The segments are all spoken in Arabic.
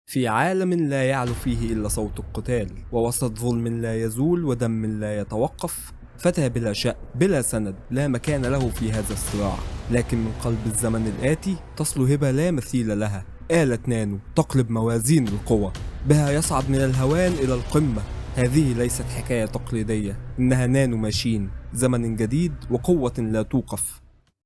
في عالم لا يعلو فيه إلا صوت القتال، ووسط ظلم لا يزول ودم لا يتوقف، فتى بلا شأن بلا سند لا مكان له في هذا الصراع. لكن من قلب الزمن الآتي تصل هبة لا مثيل لها، آلة نانو تقلب موازين القوى، بها يصعد من الهوان إلى القمة. هذه ليست حكاية تقليدية، إنها نانو ماشين، زمن جديد وقوة لا توقف.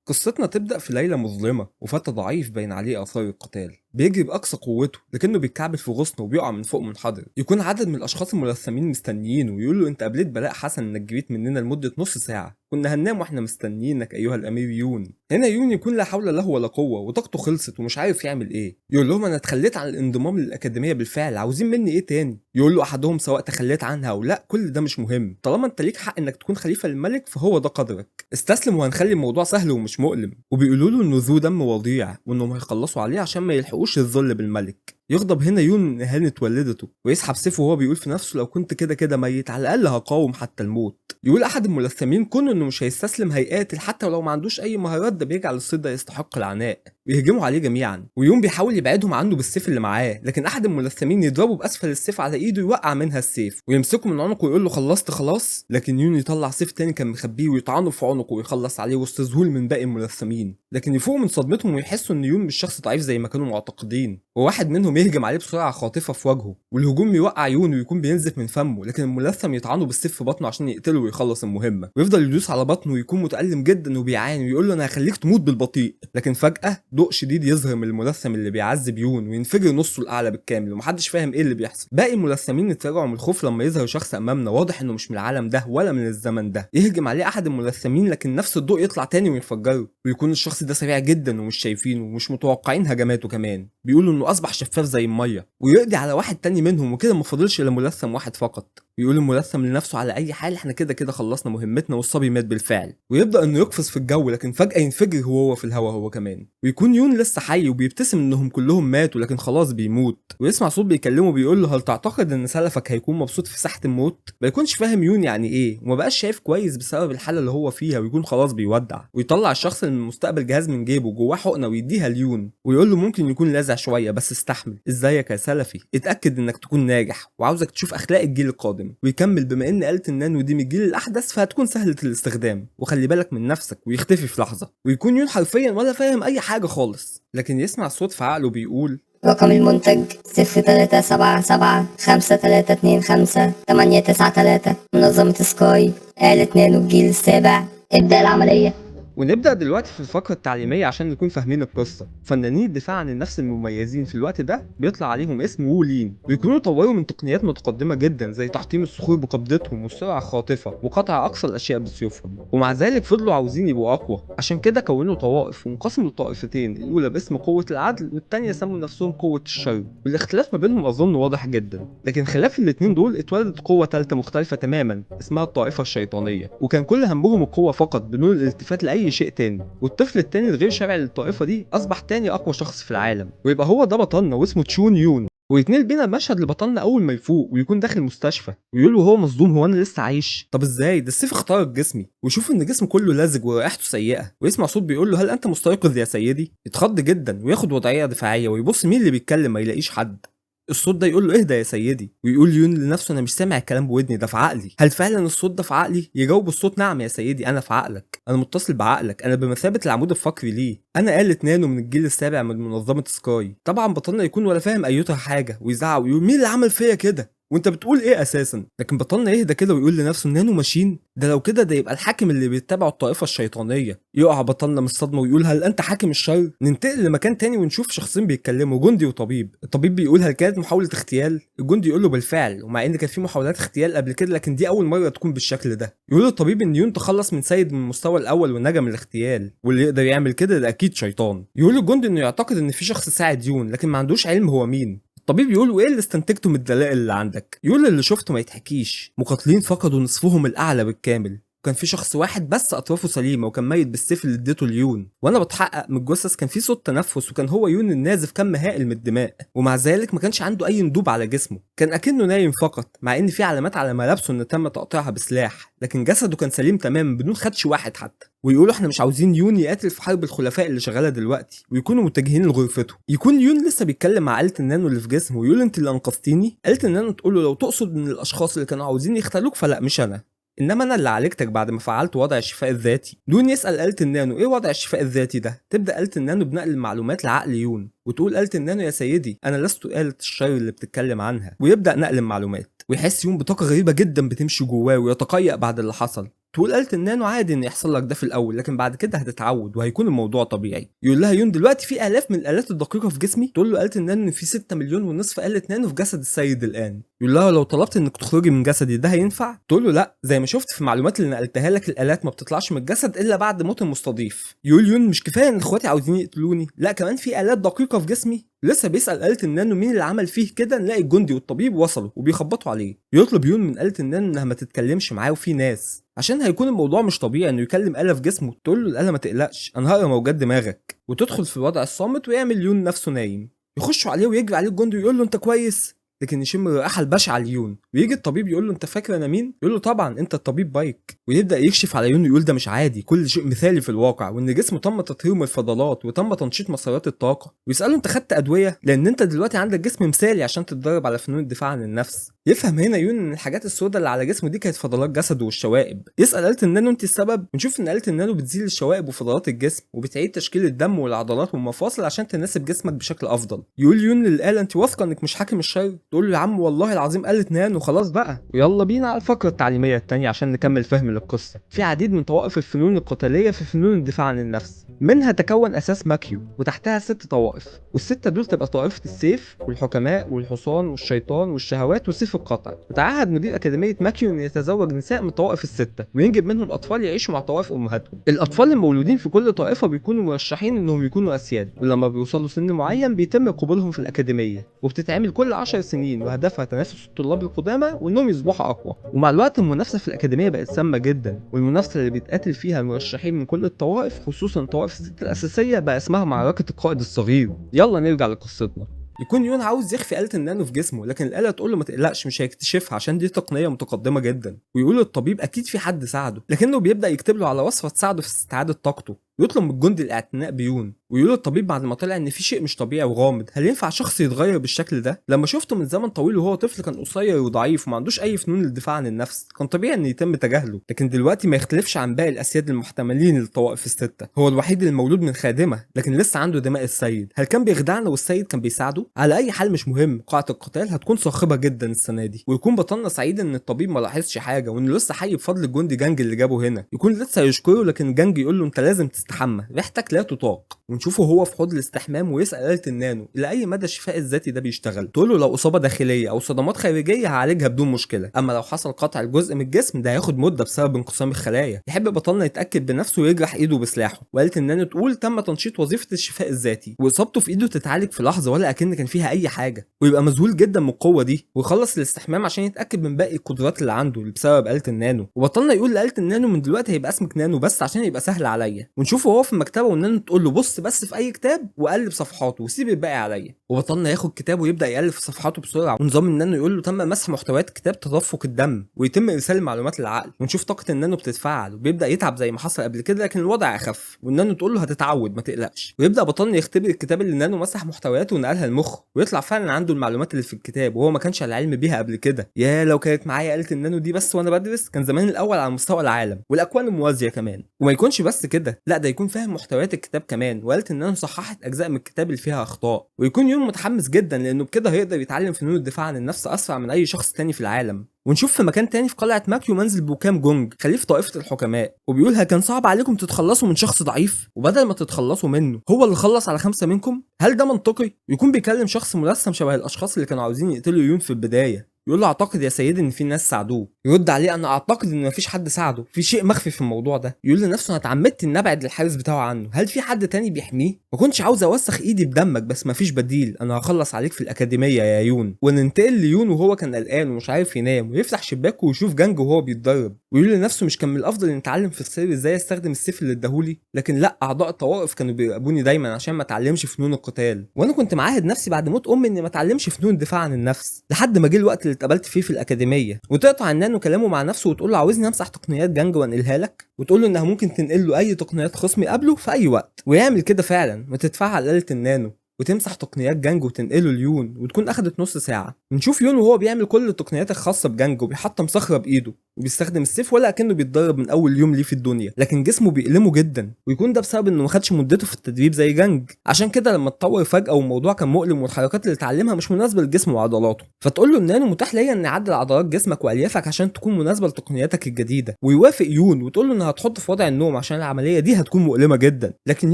قصتنا تبدأ في ليلة مظلمة، وفتى ضعيف باين عليه آثار القتال بيجري بأقصى قوته، لكنه بيتكعبل في غصن وبيقع من فوق منحدر. يكون عدد من الأشخاص الملثمين مستنيينه ويقول له: أنت قابلت بلاء حسن إنك جريت مننا لمدة نص ساعة، كنا هننام وإحنا مستنيينك أيها الأمير يون. هنا يون يكون لا حول له ولا قوة وطاقته خلصت ومش عارف يعمل إيه. يقول لهم: أنا اتخليت عن الانضمام للأكاديمية بالفعل، عاوزين مني إيه تاني؟ يقول له أحدهم: سواء تخليت عنها أو لا، كل ده مش مهم، طالما أنت ليك حق إنك تكون خليفة للملك فهو ده قدرك، استسلم وهنخلي الموضوع سهل ومش مؤلم. وبيقولوا له انه ذو دم وضيع وانهم هيخلصوا عليه عشان ما يلحقوش الذل بالملك. يغضب هنا يون من اهانة والدته ويسحب سيفه وهو بيقول في نفسه: لو كنت كده كده ميت على الاقل هقاوم حتى الموت. يقول احد الملثمين كونه انه مش هيستسلم هيقاتل حتى ولو ما عندوش اي مهارات، ده بيجعل الصيد ده يستحق العناء. ويهجموا عليه جميعا، ويون بيحاول يبعدهم عنه بالسيف اللي معاه، لكن احد الملثمين يضربه باسفل السيف على ايده يوقع منها السيف ويمسكه من عنقه ويقول له: خلصت خلاص؟ لكن يون يطلع سيف تاني كان مخبيه ويطعنه في عنقه ويخلص عليه وسط ذهول من باقي الملثمين. لكن يفوقوا من صدمتهم ويحسوا ان يون مش شخص ضعيف زي ما كانوا معتقدين، وواحد منهم يهجم عليه بسرعه خاطفه في وجهه، والهجوم يوقع يون ويكون بينزف من فمه، لكن الملثم يطعنه بالسيف في بطنه عشان يقتله ويخلص المهمه، ويفضل يدوس على بطنه ويكون متألم جدا وبيعاني ويقول له: انا هخليك تموت بالبطيء. لكن فجأة ضوء شديد يظهر من الملثم اللي بيعذب يون وينفجر نصه الاعلى بالكامل، ومحدش فاهم ايه اللي بيحصل. باقي الملثمين اتراجعوا من الخوف لما يظهر شخص امامنا واضح انه مش من العالم ده ولا من الزمن ده. يهجم عليه احد الملثمين، لكن نفس الضوء يطلع تاني وينفجره، ويكون الشخص ده سريع جدا ومش شايفينه ومش متوقعين هجماته كمان. بيقولوا انه اصبح شفاف زي الميه، ويقضي على واحد تاني منهم، وكده ما فاضلش الا ملثم واحد فقط. بيقول الملثم لنفسه: على اي حال احنا كده كده خلصنا مهمتنا والصبي مات بالفعل. ويبدا انه يقفز في الجو، لكن فجاه ينفجر هو في الهواء هو كمان، ويكون يون لسه حي وبيبتسم انهم كلهم ماتوا لكن خلاص بيموت. ويسمع صوت بيكلمه بيقول له: هل تعتقد ان سلفك هيكون مبسوط في ساحه الموت؟ ما يكونش فاهم يون يعني ايه، وما بقاش شايف كويس بسبب الحاله اللي هو فيها، ويكون خلاص بيودع. ويطلع الشخص اللي من المستقبل جهاز من جيبه جواه حقنه ويديها ليون، ويقول له: ممكن يكون لاذع شويه بس استحمل، ازيك يا سلفي، اتاكد انك تكون ناجح وعاوزك تشوف اخلاق الجيل القادم. ويكمل: بما ان آلة النانو دي من الجيل الاحدث فهتكون سهله الاستخدام، وخلي بالك من نفسك. ويختفي في لحظه، ويكون يون حرفيا ولا فاهم اي حاجه خالص، لكن يسمع صوت في عقله بيقول: رقم المنتج 037753258893. منظمة سكاي، آلة نانو الجيل السابع. ابدأ العملية. ونبدأ دلوقتي في الفقرة التعليمية عشان نكون فاهمين القصة. فنانين الدفاع عن النفس المميزين في الوقت ده بيطلع عليهم اسم وولين، ويكونوا طوروا من تقنيات متقدمة جدا زي تحطيم الصخور بقبضتهم والسرعة الخاطفة وقطع أقصى الأشياء بسيوفهم. ومع ذلك فضلوا عاوزين يبقوا أقوى، عشان كده كونوا طوائف وانقسموا لطائفتين، الأولى باسم قوة العدل والتانية سموا نفسهم قوة الشر. والاختلاف ما بينهم أظن واضح جدا، لكن خلاف الاتنين دول اتولدت قوة تالتة مختلفة تماما اسمها الطائفة الشيطانية، وكان كل همهم القوة فقط بدون الالتفات لأي شيء تاني. والطفل التاني الغير شرعي للطائفة دي أصبح تاني أقوى شخص في العالم، ويبقى هو ده بطلنا واسمه تشون يون. ويتنقل بينا المشهد لبطلنا أول ما يفوق ويكون داخل مستشفى، ويقول وهو مصدوم: هو أنا لسه عايش؟ طب إزاي؟ ده السيف اخترق جسمي، ويشوف إن جسمه كله لزج ورائحته سيئة. ويسمع صوت بيقول له: هل أنت مستيقظ يا سيدي؟ يتخض جدا وياخد وضعية دفاعية ويبص مين اللي بيتكلم، ما يلاقيش حد. الصوت ده يقول له: اهدى يا سيدي. ويقول يون لنفسه: انا مش سامع الكلام بودني، ده في عقلي. هل فعلا الصوت ده في عقلي؟ يجاوب الصوت: نعم يا سيدي، انا في عقلك، انا متصل بعقلك، انا بمثابه العمود الفقري ليه، انا آلة نانو من الجيل السابع من منظمه سكاي. طبعا بطلنا يكون ولا فاهم ايتها حاجه ويزعق ويقول: مين اللي عمل فيا كده؟ وانت بتقول ايه اساسا؟ لكن بطلنا يهدى كده ويقول لنفسه: نانو ماشين؟ ده لو كده ده يبقى الحاكم اللي بيتبعه الطائفه الشيطانيه. يقع بطلنا من الصدمه ويقول: هل انت حاكم الشر؟ ننتقل لمكان تاني ونشوف شخصين بيتكلموا، جندي وطبيب. الطبيب بيقول: هل كانت محاوله اغتيال؟ الجندي يقول له: بالفعل، ومع ان كان في محاولات اغتيال قبل كده لكن دي اول مره تكون بالشكل ده. يقول الطبيب ان يون تخلص من سيد من المستوى الاول ونجا من الاغتيال، واللي يقدر يعمل كده ده اكيد شيطان. يقول الجندي انه يعتقد ان في شخص ساعد يون لكن ما عندوش علم هو مين. الطبيب يقول: وايه اللي استنتجته من الدلائل اللي عندك؟ يقول: اللي شفته ما يتحكيش، مقاتلين فقدوا نصفهم الاعلى بالكامل، وكان في شخص واحد بس اطرافه سليمه وكان ميت بالسيف اللي اديته ليون، وانا بتحقق من الجثث كان في صوت تنفس وكان هو يون النازف كم هائل من الدماء، ومع ذلك ما كانش عنده اي ندوب على جسمه، كان اكنه نايم فقط، مع ان في علامات على ملابسه ان تم تقطيعها بسلاح، لكن جسده كان سليم تماما بدون خدش واحد حتى. ويقولوا احنا مش عاوزين يون يقاتل في حرب الخلفاء اللي شغاله دلوقتي، ويكونوا متجهين لغرفته. يكون يون لسه بيتكلم مع آلة النانو اللي في جسمه ويقول انت اللي انقذتيني. آلة النانو تقول له لو تقصد من الاشخاص اللي كانوا عاوزين يختلوك فلا مش انا، انما انا اللي عالجتك بعد ما فعلت وضع الشفاء الذاتي. يون يسال آلة النانو ايه وضع الشفاء الذاتي ده؟ تبدا آلة النانو بنقل المعلومات لعقل يون، وتقول آلة النانو يا سيدي انا لست آلة الشر اللي بتتكلم عنها، ويبدا نقل المعلومات، ويحس يون بطاقه غريبه جدا بتمشي جواه ويتقيأ بعد اللي حصل. تقول آلة النانو عادي ان يحصل لك ده في الاول، لكن بعد كده هتتعود وهيكون الموضوع طبيعي. يقول لها يون دلوقتي في الاف من الالات الدقيقه في جسمي. تقول له آلة النانو ان في 6 مليون ونصف آلة نانو في جسد السيد الان. يقول لها لو طلبت انك تخرجي من جسدي ده هينفع؟ تقول له لا، زي ما شفت في المعلومات اللي نقلتها لك الالات ما بتطلعش من الجسد الا بعد موت المستضيف. يقول يون مش كفايه ان اخواتي عاوزين يقتلوني، لا كمان في الات دقيقه في جسمي. لسه بيسأل آلة النانو مين اللي عمل فيه كده، نلاقي الجندي والطبيب وصلوا وبيخبطوا عليه. يطلب يون من آلة النانو انها ما تتكلمش معاه وفي ناس، عشان هيكون الموضوع مش طبيعي انه يكلم آلة في جسمه. تقول له الآلة ما تقلقش انا هقرا موجات دماغك، وتدخل في الوضع الصامت ويعمل يون نفسه نايم. يخشوا عليه ويجري عليه الجندي ويقول له انت كويس، لكن يشم الرائحه البشعه ليون. ويجي الطبيب يقول له انت فاكر انا مين؟ يقول له طبعا انت الطبيب بايك. ويبدا يكشف على يون ويقول ده مش عادي، كل شيء مثالي في الواقع، وان جسمه تم تطهيره من الفضلات وتم تنشيط مسارات الطاقه. ويساله انت خدت ادويه؟ لان انت دلوقتي عندك جسم مثالي عشان تتدرب على فنون الدفاع عن النفس. يفهم هنا يون ان الحاجات السوداء اللي على جسمه دي كانت فضلات جسده والشوائب. يسال آلة النانو انت السبب؟ ونشوف ان آلة النانو بتزيل الشوائب وفضلات الجسم وبتعيد تشكيل الدم والعضلات والمفاصل عشان تناسب جسمك بشكل افضل. يقول يون للآلة انت واثقه انك مش حاكم الشر؟ تقول له يا عم والله العظيم آلة نانو خلاص بقى. ويلا بينا على الفقره التعليميه الثانيه عشان نكمل فهم للقصه. في عديد من طوائف الفنون القتاليه في فنون الدفاع عن النفس، منها تكون اساس ماكيو وتحتها 6 طوائف، والسته دول تبقى طائفه السيف والحكماء والحصان والشيطان والشهوات وسيف القطع. وتعهد مدير اكاديميه ماكيو ان يتزوج نساء من الطوائف السته وينجب منهم اطفال يعيشوا مع طوائف امهاتهم. الاطفال المولودين في كل طائفه بيكونوا مرشحين انهم يكونوا اسياد، ولما بيوصلوا سن معين بيتم قبولهم في الاكاديميه، وبتتعمل كل 10 سنين وهدفها تنافس الطلاب القدامى وانهم يصبحوا اقوى. ومع الوقت المنافسه في الاكاديميه بقت سامه جدا، والمنافسه اللي بيتقاتل فيها المرشحين من كل الطوائف خصوصا الطوائف الست الاساسيه بقى اسمها معركه القائد الصغير. يلا نرجع لقصتنا. يكون يون عاوز يخفي آلة النانو في جسمه، لكن الآلة تقول له ما تقلقش مش هيكتشفها عشان دي تقنية متقدمة جدا. ويقول للطبيب أكيد في حد ساعده، لكنه بيبدأ يكتب له على وصفة تساعده في استعادة طاقته، ويطلب من الجندي الاعتناء بيون. ويقول الطبيب بعد ما طلع ان في شيء مش طبيعي وغامض، هل ينفع شخص يتغير بالشكل ده؟ لما شفته من زمن طويل وهو طفل كان قصير وضعيف وما عندوش اي فنون للدفاع عن النفس، كان طبيعي ان يتم تجاهله، لكن دلوقتي ما يختلفش عن باقي الاسياد المحتملين للطوائف السته. هو الوحيد المولود من خادمه لكن لسه عنده دماء السيد. هل كان بيخدعنا والسيد كان بيساعده؟ على اي حال مش مهم، قاعه القتال هتكون صاخبه جدا السنه دي، ويكون بطلنا سعيد ان الطبيب ما لاحظش حاجه وانه لسه حي بفضل الجندي جانج اللي جابه هنا. يكون لسه يشكره، لكن جانج يقول له انت لازم تستحمى، ريحتك لا تطاق. ونشوفه هو في حوض الاستحمام ويسال آلة النانو الى اي مدى الشفاء الذاتي ده بيشتغل. تقول له لو اصابه داخليه او صدمات خارجيه هعالجها بدون مشكله، اما لو حصل قطع الجزء من الجسم ده هياخد مده بسبب انقسام الخلايا. يحب بطلنا يتاكد بنفسه ويجرح ايده بسلاحه. وآلة النانو تقول تم تنشيط وظيفه الشفاء الذاتي، واصابته في ايده تتعالج في لحظه ولا اكن كان فيها اي حاجه، ويبقى مذهول جدا من القوه دي ويخلص الاستحمام عشان يتاكد من باقي القدرات اللي عنده اللي بسبب آلة النانو. وبطلنا يقول لآلة النانو من دلوقتي هيبقى اسمك نانو بس عشان يبقى سهل عليا. ونشوفه هو في المكتبه والنانو تقول له بص بس في اي كتاب وقلب صفحاته وسيب الباقي عليا. وبطلنا ياخد كتاب ويبدا يقلب في صفحاته بسرعه، ونظام النانو يقول له تم مسح محتويات كتاب تدفق الدم ويتم ارسال المعلومات للعقل. ونشوف طاقه النانو بتتفاعل وبيبدا يتعب زي ما حصل قبل كده، لكن الوضع اخف، والنانو تقول له هتتعود ما تقلقش. ويبدا بطلنا يختبر الكتاب اللي النانو مسح محتوياته ونقلها لمخه، ويطلع فعلا عنده المعلومات اللي في الكتاب وهو ما كانش على علم بيها قبل كده. يا لو كانت معايا آلة النانو دي بس وانا بدرس كان زمان الاول على مستوى العالم والاكوان الموازيه كمان. وما يكونش بس كده، لا ده يكون فاهم محتويات الكتاب كمان، وآلة النانو صححت اجزاء من الكتاب اللي فيها اخطاء. ويكون يون متحمس جدا لانه بكده هيقدر يتعلم فنون الدفاع عن النفس اسرع من اي شخص تاني في العالم. ونشوف في مكان تاني في قلعه ماكيو منزل بوكام جونج خليفه طائفه الحكماء، وبيقول ها كان صعب عليكم تتخلصوا من شخص ضعيف وبدل ما تتخلصوا منه هو اللي خلص على 5 منكم؟ هل ده منطقي؟ يكون بيكلم شخص ملثم شبه الاشخاص اللي كانوا عاوزين يقتلوا يون في البدايه. يقول له اعتقد يا سيدي ان في ناس ساعدوه. يرد عليه انا اعتقد ان مفيش حد ساعده، في شيء مخفي في الموضوع ده. يقول لنفسه انا اتعمدت ان ابعد الحارس بتاعه عنه، هل في حد تاني بيحميه؟ ما كنتش عاوز اوسخ ايدي بدمك بس مفيش بديل، انا هخلص عليك في الاكاديميه يا يون. وننتقل ليون وهو كان قلقان ومش عارف ينام، ويفتح شباكه ويشوف جانج وهو بيتدرب. ويقول لنفسه مش كان من الافضل ان اتعلم في السر ازاي استخدم السيف اللي اداهولي، لكن لا، اعضاء الطوائف كانوا بيراقبوني دايما عشان ما اتعلمش فنون القتال، وانا كنت معاهد نفسي بعد موت امي اني ما اتعلمش فنون الدفاع عن النفس، لحد ما جه الوقت اللي اتقابلت فيه في الاكاديميه. وتقطع النانو كلامه مع نفسه وتقول له عاوزني امسح تقنيات جانج وانقلها لك، وتقول له انها ممكن تنقل له اي تقنيات خصم يقابله في اي وقت، ويعمل كده فعلا وتتفعل آلة النانو وتمسح تقنيات جانج وتنقله ليون، وتكون اخدت نص ساعه. بنشوف يون وهو بيعمل كل التقنيات الخاصه بجانج وبيحطم صخره بايده وبيستخدم السيف ولا كأنه بيتدرب من اول يوم ليه في الدنيا، لكن جسمه بيألمه جدا، ويكون ده بسبب انه ما خدش مدته في التدريب زي جانج. عشان كده لما اتطور فجأة والموضوع كان مؤلم والحركات اللي اتعلمها مش مناسبه لجسمه وعضلاته، فتقول له النانو متاح ليا اني اعدل عضلات جسمك واليافك عشان تكون مناسبه لتقنياتك الجديده. ويوافق يون وتقول له انها هتحط في وضع النوم عشان العمليه دي هتكون مؤلمه جدا، لكن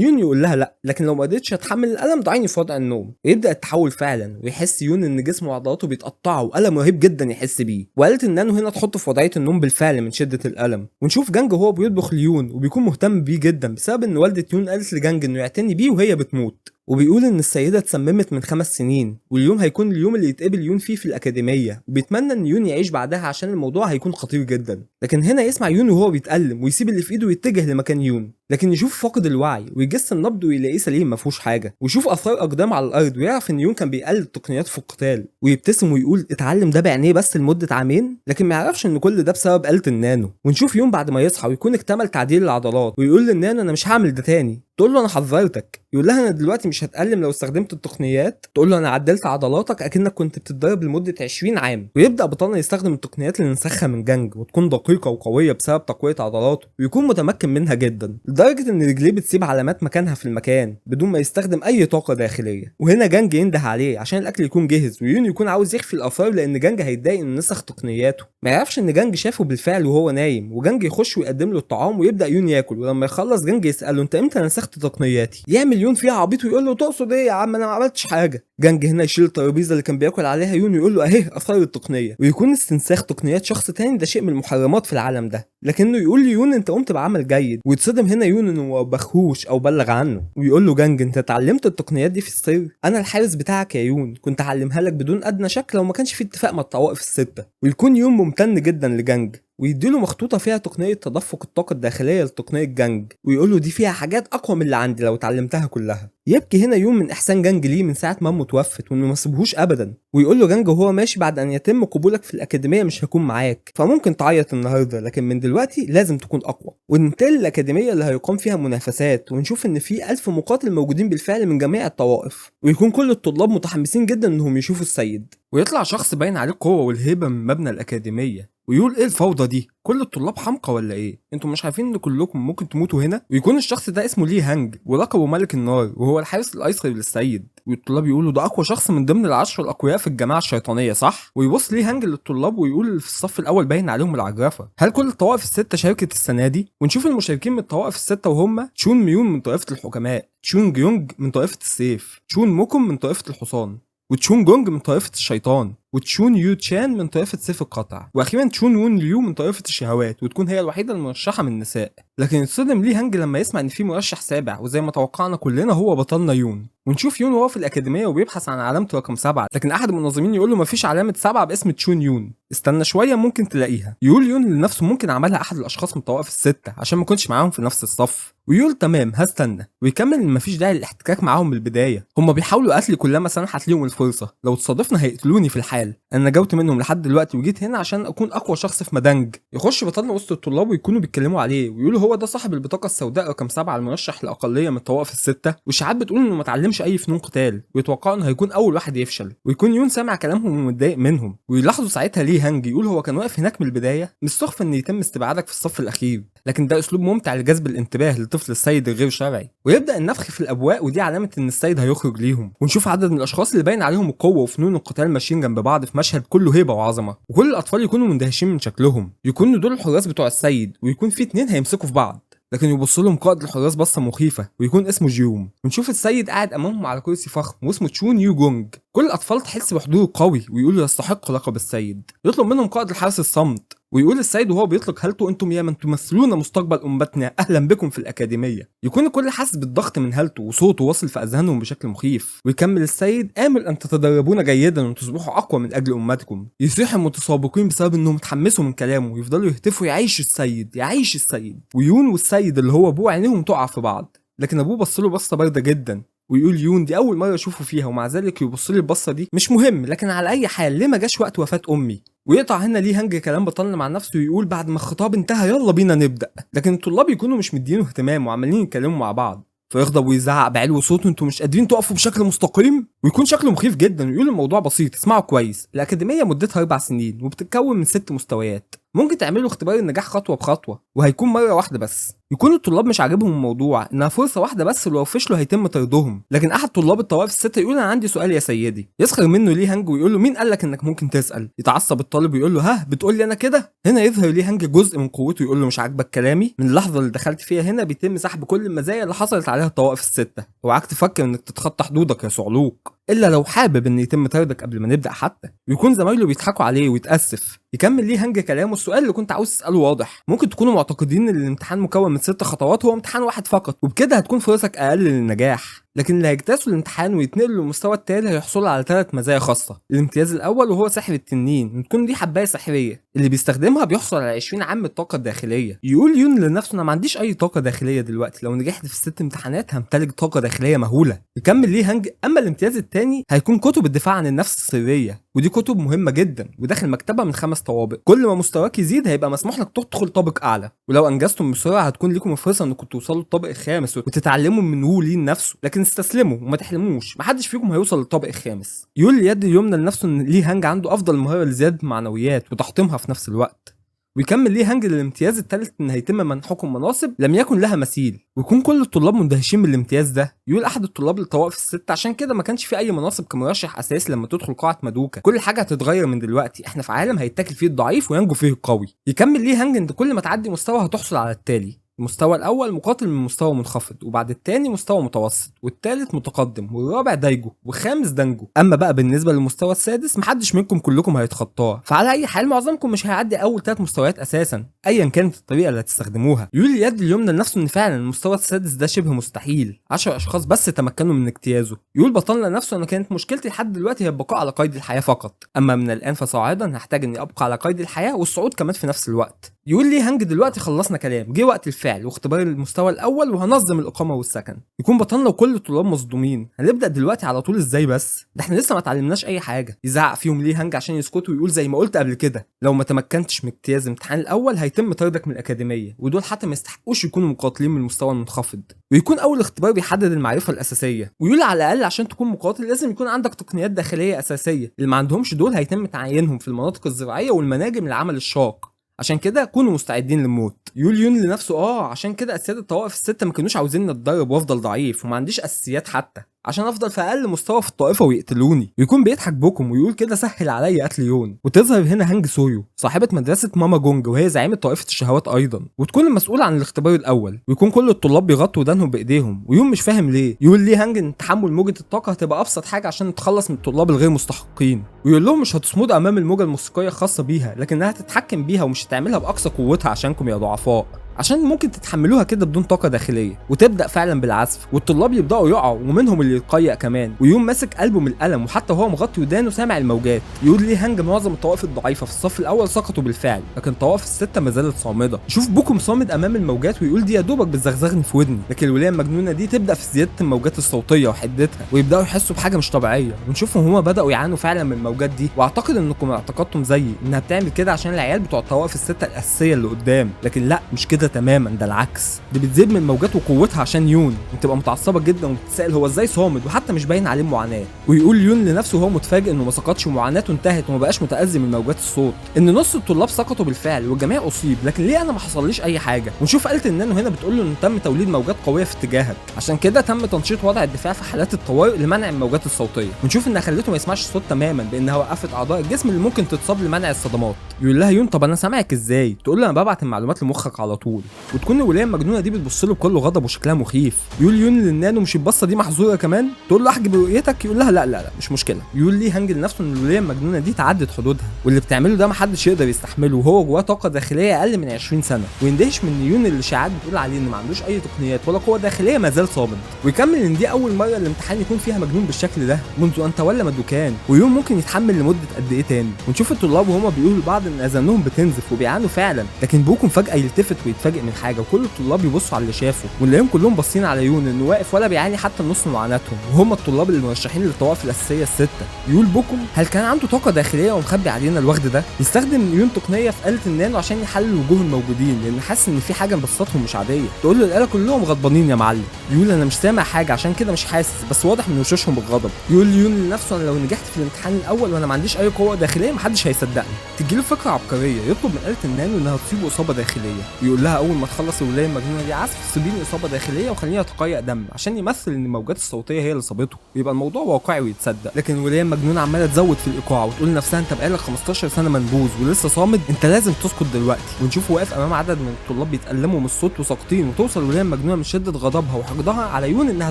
يون يقول لها لا، لكن لو ما قدرتش اتحمل الالم ضعيني في وضع النوم. يبدا التحول فعلا، ويحس يون ان جسمه وعضلاته بيتقطعوا والم رهيب جدا يحس بيه، وقالت النانو هنا تحطه في وضعيه النوم بالفعل من شده الالم. ونشوف جانج وهو بيطبخ ليون وبيكون مهتم بيه جدا بسبب ان والده يون قالت لجانج انه يعتني بيه وهي بتموت، وبيقول ان السيده اتسممت من 5 سنين واليوم هيكون اليوم اللي يتقبل يون فيه في الاكاديميه، وبيتمنى ان يون يعيش بعدها عشان الموضوع هيكون خطير جدا. لكن هنا يسمع يون وهو بيتألم ويسيب اللي في ايده ويتجه لمكان يون، لكن يشوف فاقد الوعي ويجس النبض ويلاقيه سليم ما فيهوش حاجه، ويشوف اثار اقدام على الارض ويعرف ان يون كان بيقلد تقنيات في القتال، ويبتسم ويقول اتعلم ده بعينيه بس لمده عامين، لكن ما يعرفش ان كل ده بسبب آلة النانو. ونشوف يون بعد ما يصحى ويكون اكتمل تعديل العضلات ويقول للنانو انا مش هعمل ده تاني. تقول له انا حذرتك. يقول لها انا دلوقتي مش هتألم لو استخدمت التقنيات. تقول له انا عدلت عضلاتك اكنك كنت بتتدرب لمده 20 عام. ويبدا بطلنا يستخدم التقنيات اللي نسخها من جانج وتكون دقيقه وقويه بسبب تقويه عضلاته، ويكون متمكن منها جدا لدرجه ان رجليه بتسيب علامات مكانها في المكان بدون ما يستخدم اي طاقه داخليه. وهنا جانج ينده عليه عشان الاكل يكون جاهز، ويون يكون عاوز يخفي الاثار لان جانج هيتضايق ان نسخ تقنياته. ما يعرفش ان جانج شافه بالفعل وهو نايم، وجانج يخش ويقدم له الطعام ويبدا يون ياكل، ولما يخلص جانج يساله انت امتى نسخت تقنياتي؟ يعمل يون فيها عبيط ويقول له تقصد ايه يا عم انا ما عملتش حاجه. جانج هنا يشيل الترابيزه اللي كان بياكل عليها يون ويقول له اهي اثار التقنيه، ويكون استنساخ تقنيات شخص تاني ده شيء من المحرمات في العالم ده، لكنه يقول ليون انت قمت بعمل جيد، ويتصدم هنا يون انه ما بخوش او بلغ عنه، ويقول له جانج انت اتعلمت التقنيات دي في السر؟ انا الحارس بتاعك يا يون، كنت هعلمها لك بدون ادنى شك لو ما كانش في اتفاق مع الطوائف السته. ويكون يون ممتن جدا لجانج ويديله مخطوطه فيها تقنيه تدفق الطاقه الداخليه لتقنيه جانج، ويقول له دي فيها حاجات اقوى من اللي عندي لو اتعلمتها كلها. يبكي هنا يون من احسان جانج ليه من ساعه ما امه توفت وانه ما سيبهوش ابدا، ويقول له جانج وهو ماشي بعد ان يتم قبولك في الاكاديميه مش هكون معاك، فممكن تعيط النهارده لكن من دلوقتي لازم تكون اقوى. وننتقل للاكاديميه اللي هيقام فيها منافسات، ونشوف ان في 1000 مقاتل موجودين بالفعل من جميع الطوائف، ويكون كل الطلاب متحمسين جدا انهم يشوفوا السيد. ويطلع شخص باين عليه القوه والهيبه من مبنى الاكاديميه ويقول ايه الفوضى دي؟ كل الطلاب حمقى ولا ايه؟ انتوا مش عارفين ان كلكم ممكن تموتوا هنا؟ ويكون الشخص ده اسمه لي هانج ولقبه ملك النار وهو الحارس الايسر للسيد، والطلاب يقولوا ده اقوى شخص من ضمن العشر الاقوياء في الجماعه الشيطانيه صح؟ ويبص لي هانج للطلاب ويقول في الصف الاول باين عليهم العجرفه، هل كل الطوائف السته شاركت السنه دي؟ ونشوف المشاركين من الطوائف السته وهم تشون ميون من طائفه الحكماء، تشون جيونج من طائفه السيف، تشون موكم من طائفه الحصان، وتشون جونج من طائفة الشيطان، وتشون يو تشان من طائفة سيف القطع، واخيرا تشون وون ليو من طائفة الشهوات وتكون هي الوحيدة المرشحة من النساء. لكن يتصدم لي هانج لما يسمع ان في مرشح سابع، وزي ما توقعنا كلنا هو بطلنا يون. ونشوف يون وهو في الأكاديمية وبيبحث عن علامة رقم 7، لكن أحد المنظمين يقول له مفيش علامة 7 باسم تشون يون، استنى شوية ممكن تلاقيها. يقول يون لنفسه ممكن عملها أحد الأشخاص من الطوائف الستة عشان ما كنتش معاهم في نفس الصف، ويقول تمام هستنى، ويكمل ان مفيش داعي للاحتكاك معاهم من البدايه، هم بيحاولوا قتلي كلما سنحت ليهم الفرصه، لو تصادفنا هيقتلوني في الحال، انا نجوت منهم لحد دلوقتي وجيت هنا عشان اكون اقوى شخص في مدنج. يخش بطلنا وسط الطلاب ويكونوا بيتكلموا عليه ويقولوا هو ده صاحب البطاقه السوداء رقم 7 المرشح لاقليه من الطوائف السته، والشعاب بتقول انه ما اتعلمش اي فنون قتال ويتوقعوا انه هيكون اول واحد يفشل، ويكون يون سامع كلامهم ومتضايق منهم، ويلاحظوا ساعتها ليه هانج يقول هو كان واقف هناك من البدايه، مش سخف ان يتم استبعادك في الصف الاخير، لكن ده اسلوب ممتع لجذب الانتباه لطفل السيد الغير شرعي. ويبدا النفخ في الابواق ودي علامه ان السيد هيخرج ليهم، ونشوف عدد من الاشخاص اللي باين عليهم القوه وفنون القتال ماشيين جنب بعض في مشهد كله هيبه وعظمه، وكل الاطفال يكونوا مندهشين من شكلهم، يكونوا دول الحراس بتوع السيد، ويكون في 2 هيمسكوا في بعض، لكن يبص لهم قائد الحراس بصه مخيفه ويكون اسمه جيوم. ونشوف السيد قاعد امامهم على كرسي فخم واسمه تشون يو جونج، كل الاطفال تحس بحضور قوي ويقولوا يستحق لقب السيد. يطلب منهم قائد الحرس الصمت ويقول السيد وهو بيطلق هالته انتم يا من تمثلون مستقبل امتنا اهلا بكم في الاكاديميه. يكون الكل حاسس بالضغط من هالته وصوته واصل في اذهانهم بشكل مخيف. ويكمل السيد امل ان تتدربون جيدا وتصبحوا اقوى من اجل امتكم. يصيح المتسابقين بسبب انهم اتحمسوا من كلامه ويفضلوا يهتفوا يعيش السيد يعيش السيد. ويون والسيد اللي هو ابوه عينيهم تقع في بعض، لكن ابوه بصله بصه بارده جدا ويقول يون دي اول مره اشوفه فيها ومع ذلك يبص لي البصه دي. مش مهم، لكن على اي حال ليه ما جاش وقت وفاه امي؟ ويقطع هنا ليه هانج كلام بطلنا مع نفسه ويقول بعد ما الخطاب انتهى يلا بينا نبدا. لكن الطلاب يكونوا مش مدينه اهتمام وعمالين يتكلموا مع بعض، فيغضب ويزعق بعلو صوته انتوا مش قادرين تقفوا بشكل مستقيم. ويكون شكله مخيف جدا ويقول الموضوع بسيط اسمعوا كويس. الاكاديميه مدتها 4 سنين وبتتكون من 6 مستويات، ممكن تعملوا اختبار النجاح خطوه بخطوه وهيكون مره واحده بس. يكون الطلاب مش عاجبهم الموضوع انها فرصه واحده بس ولو فشلوا هيتم طردهم. لكن احد طلاب الطوائف السته يقول انا عندي سؤال يا سيدي. يسخر منه ليه هانج ويقول له مين قال لك انك ممكن تسال؟ يتعصب الطالب ويقول له ها بتقول لي انا كده؟ هنا يظهر ليه هانج جزء من قوته ويقول له مش عاجبك كلامي؟ من اللحظه اللي دخلت فيها هنا بيتم سحب كل المزايا اللي حصلت عليها الطوائف السته. اوعاك تفكر انك تتخطى حدودك يا صعلوك الا لو حابب ان يتم طردك قبل ما نبدا حتى. ويكون زمايله بيضحكوا عليه ويتاسف. يكمل ليه هانج كلامه السؤال اللي كنت عاوز تساله واضح. ممكن تكونوا معتقدين ان الامتحان مكون من 6 خطوات هو امتحان واحد فقط وبكده هتكون فرصك اقل للنجاح، لكن اللي هيجتازوا الامتحان ويتنقلوا للمستوى التالي هيحصلوا على 3 مزايا خاصه. الامتياز الاول وهو سحر التنين، وتكون دي حبايه سحريه اللي بيستخدمها بيحصل على 20 عام الطاقه الداخليه. يقول يون لنفسه انا ما عنديش اي طاقه داخليه دلوقتي، لو نجحت في 6 امتحانات همتلك طاقه داخليه مهوله. يكمل ليه هانج اما الامتياز الثاني هيكون كتب الدفاع عن النفس السريه، ودي كتب مهمه جدا وداخل مكتبه من 5 طوابق. كل ما مستواك يزيد هيبقى مسموح لك تدخل طابق اعلى، ولو انجزتم بسرعه هتكون لكم الفرصه انكم توصلوا للطابق الخامس وتتعلموا من وو لين نفسه. لكن استسلموا وما تحلموش، محدش فيكم هيوصل للطابق الخامس. يقول اليد اليمنى لنفسه ان ليه هانج عنده افضل مهاره لزياده المعنويات وتحطيمها في نفس الوقت. ويكمل ليه هانج للامتياز الثالث ان هيتم منحكم مناصب لم يكن لها مثيل، ويكون كل الطلاب مندهشين بالامتياز ده. يقول احد الطلاب للطوائف الست عشان كده ما كانش في اي مناصب كمرشح اساسي لما تدخل قاعه مادوكا، كل حاجه هتتغير من دلوقتي، احنا في عالم هيتاكل فيه الضعيف وينجو فيه القوي. يكمل ليه هانج ان كل ما تعدي مستوى هتحصل على التالي. المستوى الاول مقاتل من مستوى منخفض، وبعد الثاني مستوى متوسط، والثالث متقدم، والرابع دايجو، والخامس دانجو. اما بقى بالنسبه للمستوى السادس محدش منكم كلكم هيتخطاه، فعلى اي حال معظمكم مش هيعدي اول 3 مستويات اساسا ايا كانت الطريقه اللي هتستخدموها. يقول اليد اليمنى لنفسه ان فعلا المستوى السادس ده شبه مستحيل، 10 اشخاص بس تمكنوا من اجتيازه. يقول بطلنا نفسه انا كانت مشكلتي لحد دلوقتي هي البقاء على قيد الحياه فقط، اما من الان فصاعدا هحتاج اني ابقى على قيد الحياه والصعود كمان في نفس الوقت. يقول لي هانج دلوقتي خلصنا كلام، جه وقت الفعل واختبار المستوى الاول وهنظم الاقامه والسكن. يكون بطلنا وكل الطلاب مصدومين، هنبدا دلوقتي على طول ازاي بس؟ ده احنا لسه ما اتعلمناش اي حاجه. يزعق فيهم ليه هانج عشان يسكتوا ويقول زي ما قلت قبل كده لو ما تمكنتش من اجتياز الامتحان الاول هيتم طردك من الاكاديميه، ودول حتى ما يستحقوش يكونوا مقاتلين من المستوى المنخفض. ويكون اول اختبار بيحدد المعرفه الاساسيه، ويقول على الاقل عشان تكون مقاتل لازم يكون عندك تقنيات داخليه اساسيه، اللي ما عندهمش دول هيتم تعيينهم في المناطق الزراعيه والمناجم العمل الشاق، عشان كده كونوا مستعدين للموت. يقول يون لنفسه عشان كده اسياد الطوائف السته ما كانوش عاوزين نتدرب وافضل ضعيف وما عنديش اساسيات حتى عشان افضل في اقل مستوى في الطائفه ويقتلوني. ويكون بيضحك بكم ويقول كده سهل عليا قتل يون. وتظهر هنا هانج سويو صاحبه مدرسه ماما جونج وهي زعيمه طائفه الشهوات ايضا، وتكون المسؤوله عن الاختبار الاول. ويكون كل الطلاب بيغطوا ودانهم بايديهم ويون مش فاهم ليه. يقول ليه هانج ان تحمل موجه الطاقه هتبقى ابسط حاجه عشان نتخلص من الطلاب الغير مستحقين، ويقول لهم مش هتصمدوا امام الموجه الموسيقيه الخاصه بيها، لكنها هتتحكم بيها ومش هتعملها باقصى قوتها عشانكم يا ضعفاء، عشان ممكن تتحملوها كده بدون طاقه داخليه. وتبدا فعلا بالعزف والطلاب يبداوا يقعوا ومنهم اللي يتقيأ كمان، ويوم ماسك قلبه من الالم وحتى وهو مغطي ودانه سامع الموجات. يقول ليه هانج معظم الطوائف الضعيفه في الصف الاول سقطوا بالفعل، لكن الطوائف السته ما زالت صامده. يشوف بوكم صامد امام الموجات ويقول دي يا دوبك بتزغزغني في ودني، لكن الولايه المجنونه دي تبدا في زياده الموجات الصوتيه وحدتها ويبداوا يحسوا بحاجه مش طبيعيه. ونشوفهم هما بداوا يعانوا فعلا من الموجات دي، واعتقد انكم اعتقدتم زيي انها بتعمل كده عشان العيال بتوع الطوائف السته الاساسيه اللي قدام، لكن لا مش كده تماما، ده العكس. دي بتزيد من موجات وقوتها عشان يون، وتبقى متعصبه جدا وبتتسائل هو ازاي صامد وحتى مش باين عليه معاناه. ويقول يون لنفسه وهو متفاجئ انه ما سقطش ومعاناته انتهت وما بقاش متاذي من موجات الصوت، ان نص الطلاب سقطوا بالفعل والجميع اصيب، لكن ليه انا ما حصليش اي حاجه. ونشوف آلة النانو هنا بتقول له ان تم توليد موجات قويه في اتجاهك، عشان كده تم تنشيط وضع الدفاع في حالات الطوارئ لمنع الموجات الصوتيه. ونشوف انها خلته ما يسمعش الصوت تماما بانها وقفت اعضاء الجسم اللي ممكن تتصاب لمنع الصدمات. يقول لها يون طب انا سامعك ازاي؟ تقول له انا ببعت المعلومات لمخك على طول. يزول، وتكون الولايه المجنونه دي بتبص له بكل غضب وشكلها مخيف. يقول يون للنانو مش البصه دي محظوره كمان؟ تقول له احجب رؤيتك، يقول لها لا لا لا مش مشكله. يقول ليه هانج لنفسه ان الولايه المجنونه دي تعدت حدودها، واللي بتعمله ده محدش يقدر يستحمله، وهو جواه طاقه داخليه اقل من 20 سنه. ويندهش من يون اللي الاشاعات بتقول عليه ان ما عندوش اي تقنيات ولا قوه داخليه ما زال صامد، ويكمل ان دي اول مره الامتحان يكون فيها مجنون بالشكل ده منذ ان تولى مدوكان، ويون ممكن يتحمل لمده قد ايه تاني. ونشوف الطلاب وهما بيقولوا لبعض ان اذانهم بتنزف وبيعانوا فعلا، لكن بوكم فجاه يلتفت ويتفاجئ من حاجه، وكل الطلاب يبصوا على اللي شافه، ونلاقيهم كلهم باصين على يون انه واقف ولا بيعاني حتى نص معاناتهم، وهم الطلاب المرشحين للطوائف الاساسيه السته. يقول بوكم هل كان عنده طاقه داخليه ومخبي علينا الوغد ده؟ يستخدم يون تقنيه في آلة النانو عشان يحلل وجوه الموجودين، لان حاسس ان في حاجه بصتهم مش عاديه. تقول له الآلة كلهم غضبانين يا معلم. يقول انا مش سامع حاجه عشان كده مش حاسس، بس واضح من وشوشهم بالغضب. يقول يون لنفسه انا لو نجحت في الامتحان الاول وانا ما عنديش اي قوه داخليه محدش هيصدقني. تجيله فكره عبقريه، يطلب من آلة النانو انها تصيبه اصابه داخليه، ويقول لها اول ما تخلص الولايه المجنونه دي عزف صيبيني اصابه داخليه وخليني اتقيأ دم، عشان يمثل ان الموجات الصوتيه هي اللي صابته، ويبقى الموضوع واقعي ويتصدق. لكن الولايه المجنونه عماله تزود في الايقاع وتقول لنفسها انت بقالك 15 سنه منبوذ ولسه صامد، انت لازم تسكت دلوقتي. ونشوفه واقف امام عدد من الطلاب بيتألموا من الصوت وساقطين، وتوصل الولايه المجنونه من شده غضبها وحقدها على يون انها